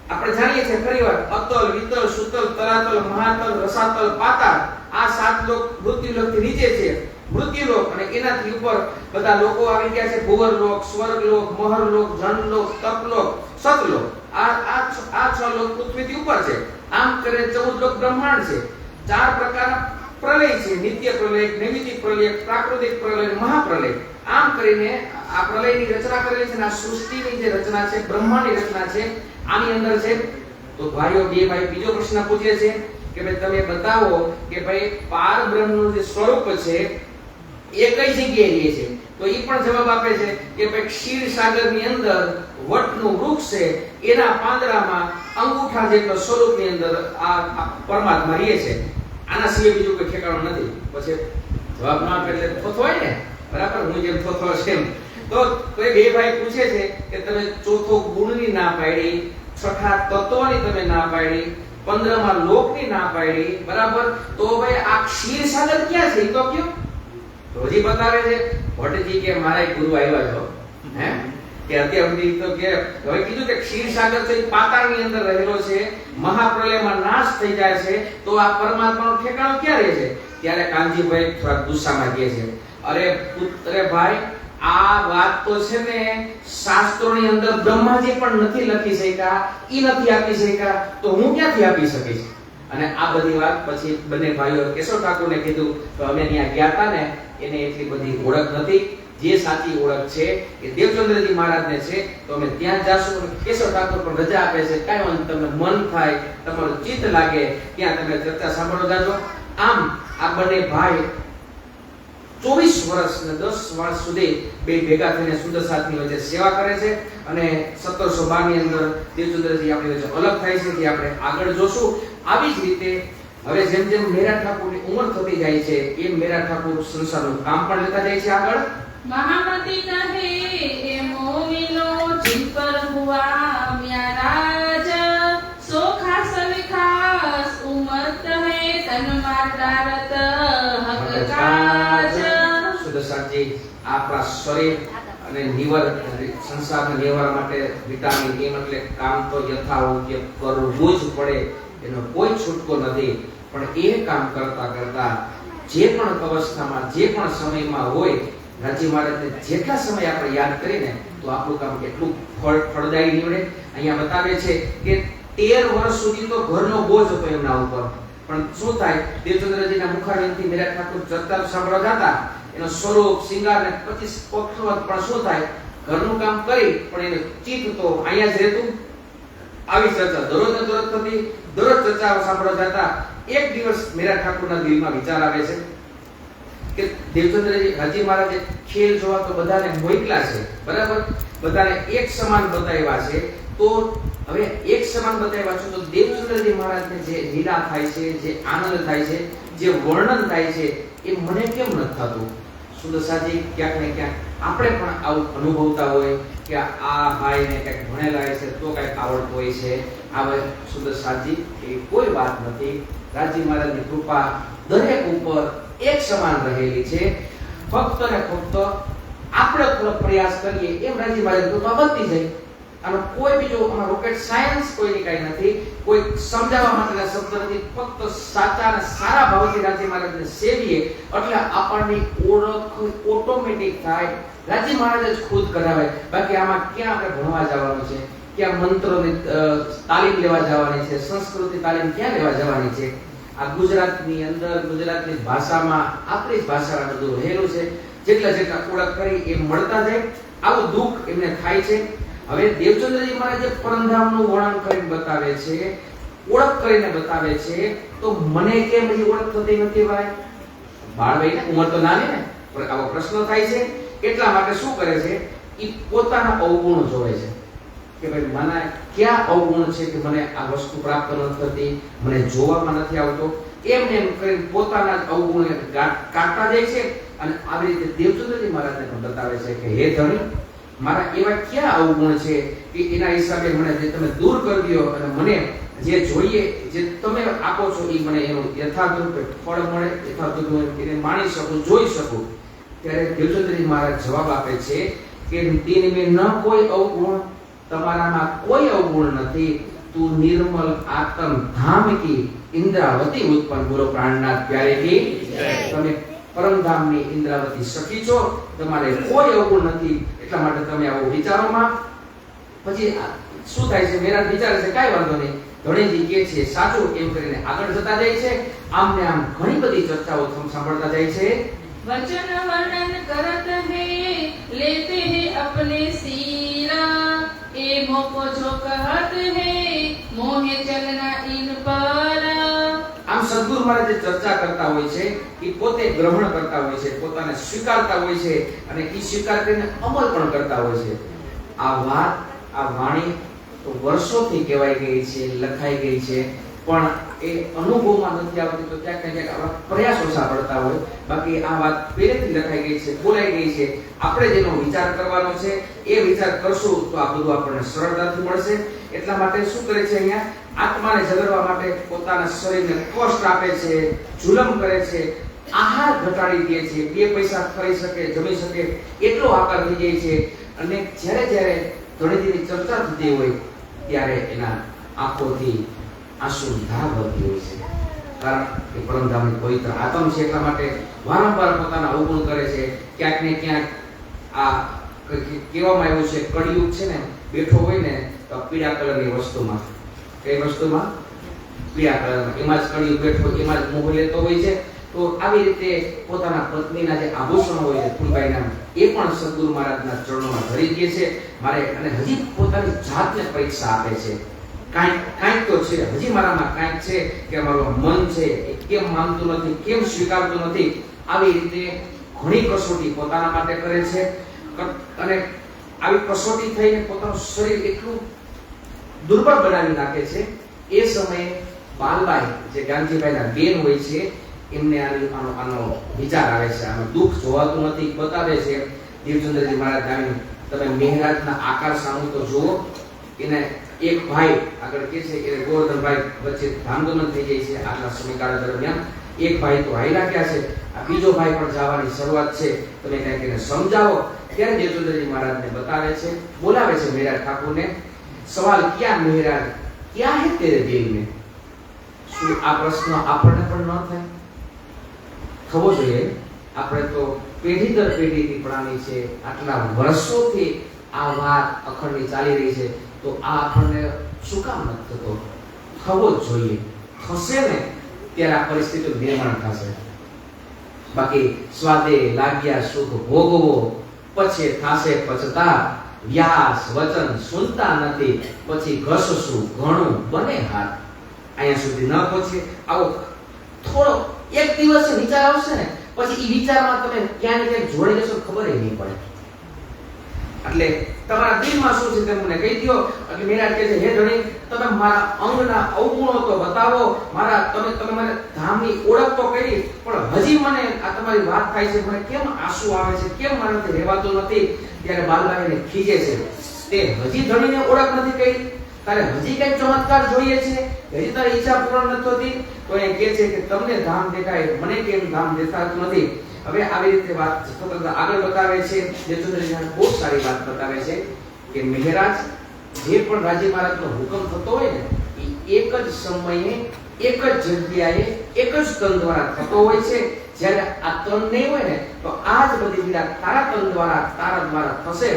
આપણે જાણીએ છીએ ફરીવાર અતલ, વિતલ, સુતલ, તલાતલ, મહાતલ, રસાતલ, પાતાળ. આ 7 લોક મૃત્યુલોકથી નીચે છે. મૃત્યુલોક અને એનાથી ઉપર બધા લોકો આવી ગયા છે. ભુવરલોક, સ્વર્ગલોક, મહરલોક, જનલોક, તપલોક, સતલોક. આ 6 લોક પૃથ્વીથી ઉપર છે. આમ કરીને 14 લોક બ્રહ્માંડ છે. 4 પ્રકારના પ્રલય છે, નિત્ય પ્રલય, નૈમિતિક પ્રલય, પ્રાકૃતિક પ્રલય, મહાપ્રલય. આમ કરીને આ પ્રલયની રચના કરેલી છે. આ સૃષ્ટિની જે રચના છે, બ્રહ્માંડની રચના છે, આની અંદર છે. તો ભાઈઓ બે ભાઈ બીજો પ્રશ્ન પૂછે છે કે ભાઈ તમે બતાવો કે ભાઈ પાર બ્રહ્મનું જે સ્વરૂપ છે એ કઈ જગ્યાએ રહે છે. તો એ પણ જવાબ આપે છે કે ભાઈ ક્ષીરસાગરની અંદર વટનું વૃક્ષ છે, એના પાંદડામાં અંગૂઠા જેટલો સ્વરૂપની અંદર આ પરમાત્મા રહે છે. આના સિવાય બીજું કોઈ ઠેકાણું નથી. પછી જવાબ ના આપે એટલે થોથો હોય ને, બરાબર, હું જેમ થોથો છે એમ. તો એ બે ભાઈ પૂછે છે કે તમે ચોથો ગુણની ના પાડી, છઠ્ઠા તત્વની તમે ના પાડી, 15માં લોકની ના પાડી, બરાબર. તો ભાઈ આ ક્ષીરસાગર ક્યાં છે એ તો કયો? તો હજી બતાવે છે ભટ્ટજી કે મારા એક ગુરુ આવ્યા છો હે કે અત્યાર સુધી તો કે હવે કીધું કે ક્ષીરસાગર છે એ પાતાળની અંદર રહેલો છે, મહાપ્રલયમાં નાશ થઈ જાય છે, તો આ પરમાત્માનું ઠેકાણું ક્યાં રહે છે? ત્યારે કાનજીભાઈ થોડા ગુસ્સામાં કહે છે, અરે પુત્ર ભાઈ, આ વાત તો છે ને શાસ્ત્રોની અંદર બ્રહ્માજી પણ નથી લખી શક્યા, ઈ નથી આપી શક્યા, તો હું ક્યાંથી આપી શકીશ? અને આ બધી વાત પછી બંને ભાઈઓ કેશવ ઠાકોરને કીધું તો અમે ત્યાં ગયા હતા ને એને એટલી બધી ઓળખ નથી, જે સાચી ઓળખ છે એ દેવચંદ્રજી મહારાજને છે, તો અમે ત્યાં જાશું. કેશવ ઠાકોર પણ રજા આપે છે, કાંઈ વાંધો, તમને મન થાય, તમારું ચિત્ત લાગે ત્યાં તમે ચર્ચા સાંભળો જાજો. આમ આ બંને ભાઈ 24 વર્ષ ને 10 વર્ષ સુધી બે ભેગા થઈને સુંદર સાથની વચ્ચે સેવા કરે છે અને 1712 ની અંદર દેવચંદ્રજી આપણી વચ્ચે અલગ થાય છે, જે આપણે આગળ જોશું. આવી જ રીતે હવે જેમ જેમ મેરા ઠાકોરની ઉંમર થતી જાય છે એમ મેરા ઠાકોર સંસારનું કામ પણ લેતા જાય છે આગળ. महामती कहे ए मोमिनो जिन पर हुआ म्याराज सो खास विखास उमत है तन मारदारत हक काज. સુદર્શનજી આપણા શરીર અને નિવર સંસારને નિવારવા માટે વિટામિન એમ એટલે કામ તો યથાયોગ્ય કરવું જ પડે, એનો કોઈ છૂટકો નથી. પણ એ કામ કરતા કરતા જે પણ અવસ્થામાં જે પણ સમયમાં હોય રાજી મહારાજને જેટલા સમય આપણે યાદ કરીને તો આપણું કામ કેટલું ફળદાયી નીવડે. અહીંયા બતાવે છે કે 13 વર્ષ સુધી તો ઘરનો બોજ હતો એમના ઉપર, પણ શું થાય, દેવચંદ્રજીના મુખારવિંદથી મેરા ઠાકોર ચર્ચા સાંભળવા જતા, એનો સ્વરૂપ શિંગાર ને 25 પક્ષવત પણ શું થાય, ઘરનું કામ કરી પણ એનું ચિત્ત તો અહીંયા જ રહેતું. આવી ચર્ચા દરરોજ થતી, દરરોજ ચર્ચા સાંભળવા જતા. એક દિવસ મેરા ઠાકોરના દિલમાં વિચાર આવે છે કે દેવચંદ્રજી હજી મહારાજે ખેલ જોવા તો બધાને મોકલા છે, બરાબર, બધાને એક સમાન બતાવ્યા છે, તો હવે એક સમાન બતાવ્યા છે તો દેવચંદ્રજી મહારાજને જે લીલા થાય છે, જે આનંદ થાય છે, જે વર્ણન થાય છે, એ મને કેમ નથી થતું? સુદર્શાજી ક્યાંક ને ક્યાંક આપણે પણ આવું અનુભવતા હોય કે આ ભાઈને કંઈક ભણેલા છે તો કંઈક આવડતું હોય છે. આ સુદર્શાજી એ કોઈ વાત નથી, રાજી મહારાજની કૃપા દરેક ઉપર એક સમાન રહેલી છે. ફક્ત ને ફક્ત આપણે થોડો પ્રયાસ કરીએ એમ રાજી મહારાજ કૃપા વધતી જાય. આનો કોઈ બીજો રોકેટ સાયન્સ કોઈની કાંઈ નથી, કોઈ સમજાવવા માટેના શબ્દ નથી. ફક્ત સાચા અને સારા ભાવથી રાજી મહારાજને સેવીએ એટલે આપણની ઓળખ ઓટોમેટિક થાય. રાજી મહારાજ જ ખુદ કરાવે. બાકી આમાં ક્યાં આપણે ભણવા જવાનું છે, ક્યાં મંત્રોની તાલીમ લેવા જવાની છે, સંસ્કૃતિ તાલીમ ક્યાં લેવા જવાની છે? આ ગુજરાતની અંદર ગુજરાતની ભાષામાં આપણી જ ભાષામાં બધું રહેલું છે. જેટલા ઓળખ કરી એ મળતા જાય. આવું દુઃખ એમને થાય છે. હવે દેવચંદ્રજી મહારાજ પરમધામનું વર્ણન કરીને બતાવે છે, ઓળખ કરીને બતાવે છે, તો મને કેમ હજી ઓળખ થતી નથી? ભાઈ બાળભાઈ ઉંમર તો નાની ને, પણ આવો પ્રશ્ન થાય છે. એટલા માટે શું કરે છે, એ પોતાના અવગુણ જોવે છે કે ભાઈ મને ક્યાં અવગુણ છે કે મને આ વસ્તુ પ્રાપ્ત નથી થતી, મને જોવામાં નથી આવતો. એમ કરીને પોતાના અવગુણને કાઢતા જાય છે. અને આવી રીતે દેવચંદ્રજી મહારાજને પણ બતાવે છે કે હે ધણી, મારા એવા ક્યાં અવગુણ છે કે એના હિસાબે મને જે તમે દૂર કરી દો અને મને જે જોઈએ, જે તમે આપો છો એ મને એનું યથાર્થ રૂપે ફળ મળે, યથાર્થ રૂપે એને માણી શકું, જોઈ શકું. ત્યારે દેવચંદ્રજી મહારાજ જવાબ આપે છે કે તીન મેં ન કોઈ અવગુણ, તમારામાં કોઈ અવગુણ નથી. તું નિર્મલ આત્મ ધામ કી ઇન્દ્રાવતી ઉત્પન્ન. બોલો પ્રાણનાથ પ્યારે કી તમે પરમધામની ઇન્દ્રાવતી સખી છો, તમારે કોઈ અવગુણ નથી. એટલા માટે તમે આવો વિચારોમાં. પછી શું થાય છે, મેરા વિચારે છે કાંઈ વાંધો નહીં, ધણીજી કે છે સાચું, એમ કરીને આગળ જતા જાય છે. આમ ને આમ ઘણી બધી ચર્ચાઓ સાંભળતા જાય છે. वचन वर्णन करत है लेते हैं अपने सीरा ए मोको जो कहत है मोहे चलना इन पर. આમ સદગુરુ મહારાજ જે ચર્ચા કરતા હોય છે એ પોતે ગ્રહણ કરતા હોય છે, પોતાને સ્વીકારતા હોય છે અને એ સ્વીકાર કરીને અમલ પણ કરતા હોય છે. આ વાત, આ વાણી તો વર્ષોથી કહેવાઈ ગઈ છે, લખાઈ ગઈ છે, પણ એ અનુભવમાં નથી આવતી. તો ક્યાંક ને ક્યાંક આપણા પ્રયાસ ઓછા પડતા હોય. બાકી આ વાત પહેલેથી લખાઈ ગઈ છે, બોલાઈ ગઈ છે. આપણે જેનો વિચાર કરવાનો છે એ વિચાર કરશું તો આ બધું આપણને સરળતાથી મળશે. એટલા માટે શું કરે છે, અહીંયા આત્માને જગાડવા માટે પોતાના શરીરને કષ્ટ આપે છે, જુલમ કરે છે. આહાર ઘટાડી દે છે, 2 પૈસા ખાઈ શકે, જમી શકે એટલો આકાર થઈ જાય છે. અને જ્યારે ધણીની ચર્ચા થતી હોય ત્યારે એના આંખોથી આંસુ ધાર વહેતી હોય છે. કારણ કે પરમધામની પવિત્ર આત્મ છે, એટલા માટે વારંવાર પોતાના અવગુણ કરે છે. ક્યાંક ને ક્યાંક આ કહેવામાં આવ્યું છે, કળિયુગ છે ને બેઠો હોય ને તો પીળા કલરની વસ્તુમાં, કઈ વસ્તુમાં? પીળા કલરમાં, એમાં જ કળિયુગ બેઠો, એમાં જ મોહ લેતો હોય છે. તો આવી રીતે પોતાના પત્નીના જે આભૂષણો હોય છે ફૂલબાઈના, એ પણ સદગુરુ મહારાજના ચરણોમાં ધરી દે છે. મારે અને હજી પોતાની જાતને પરીક્ષા આપે છે, કાંઈક તો છે, હજી મારામાં કાંઈક છે કે મારું મન છે એ કેમ માનતું નથી, કેમ સ્વીકારતું નથી. આવી રીતે ઘણી કસોટી પોતાના માટે કરે છે. અને આવી કસોટી થઈને પોતાનું શરીર એટલું દુર્બળ બનાવી નાખે છે. એ સમયે બાલબાઈ જે ગાંધીભાઈના બેન હોય છે, એમને આનો વિચાર આવે છે, આનું દુઃખ જોવાતું નથી, બતાવે છે. દેવચંદ્રજી મહારાજ આવીને તમે મહેરાજના આકાર સામુ તો જુઓ. એને એક ભાઈ આગળ કે છે કે ગોવર્ધનભાઈ વચ્ચે ધામધૂમ થઈ જાય છે આટલા સમયગાળા દરમિયાન. એક ભાઈ તો હાઈલા ગયા છે, આ બીજો ભાઈ પણ જવાની શરૂઆત છે, તમે કંઈક એને સમજાવો. ત્યારે દેવચંદ્રજી મહારાજને બતાવે છે, બોલાવે છે મહેરાજ ઠાકોરને. સવાલ ક્યાં મહેરાજ, ક્યાં હે તેરે દિલ में? શું આ પ્રશ્ન આપણને પણ ન થાય? થવો જોઈએ. આપણે તો પેઢી દર પેઢીથી પ્રાણી છે, આટલા વર્ષોથી આ વાત અખંડની ચાલી રહી છે, તો આ આપણને શું કામ નથી થતો? થવો જ જોઈએ. થશે ને ત્યારે આ પરિસ્થિતિનું નિર્માણ થશે. બાકી સ્વાદે લાગ્યા સુખ ભોગવો, પછી થાશે પછતા, વ્યાસ વચન સુનતા નથી, પછી ઘસશું ઘણું બને હાથ. અહીંયા સુધી ન પહોંચે, આવો થોડો એક દિવસ વિચાર આવશે ને, પછી એ વિચારમાં તમે ક્યાં ને ક્યાંક જોડી લેશો, ખબર નહીં પડે. એટલે તમારા દિલમાં શું છે તે મને કહી દો. એટલે મહેરાજ કહે છે, હે ધણી, તમે મારા અંગના અવગુણો તો બતાવો, તમે મને ધામની ઓળખ તો કરી, પણ હજી મને આ તમારી વાત થાય છે, મને કેમ આંસુ આવે છે, કેમ મારાથી રહેવાતું નથી. ત્યારે બાલબાઈને ખીજે છે, તે હજી ધણીને ઓળખ નથી કરી, તારે હજી કઈ ચમત્કાર જોઈએ છે, હજી તારી ઈચ્છા પૂર્ણ નથી થતી. તો એ કહે છે કે તમને ધામ દેખાય, મને કેમ ધામ દેખાતું નથી. હવે આવી રીતે વાત સતત આગળ બતાવે છે. દેવચંદ્રજી બહુ સારી વાત બતાવે છે કે મહેરાજ જે પણ રાજી મહારાજનો હુકમ થતો હોય ને, એ એક જ સમયે, એક જ જગ્યાએ, એક જ તન દ્વારા થતો હોય છે. જ્યારે આ તન નહીં હોય ને, તો આ જ બધી પીડા તારા તન દ્વારા, તારા દ્વારા થશે.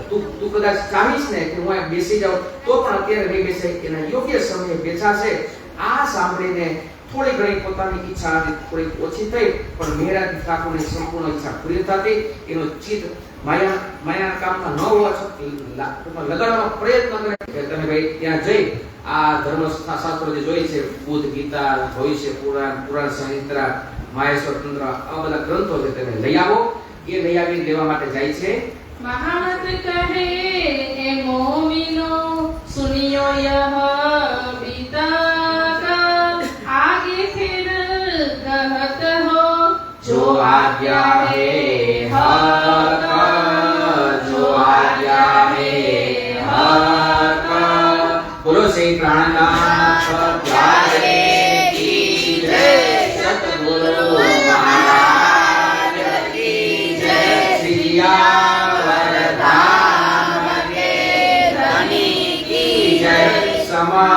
તું કદાચ ચાહીશ ને કે હું અહીં બેસી જાઉં, તો પણ અત્યારે નહીં બેસે, એના યોગ્ય સમયે બેસાશે. આ સાંભળીને થોડી ઘણી પોતાની ઈચ્છા થોડી ઓછી થઈ, પણ મહેરાજ ઠાકોરની સંપૂર્ણ ઈચ્છા પૂરી થતી. એનો ચિત્ત માયા કામમાં ન હોવા છતાં લગાડવાનો પ્રયત્ન કરે કે તમે ભાઈ ત્યાં જઈ આ ધર્મશાસ્ત્રો જે જોઈ છે, બુદ્ધ ગીતા, ભવિષ્ય પુરાણ સંહિતા, માહેશ્વર તંત્ર, આ બધા ગ્રંથો છે, તમે લઈ આવો. એ લઈ આવી લેવા માટે જાય છે. महामत कहे हे मोमिनो, सुनियो यह बीता का, आगे फिर कहत हो जो आज्ञा है हक, जो आज्ञा है हक। बोलो श्री प्राणनाथ प्यारे की जय, सतगुरु महाराज की जय। श्रीया वरदान के धनी की जय। समा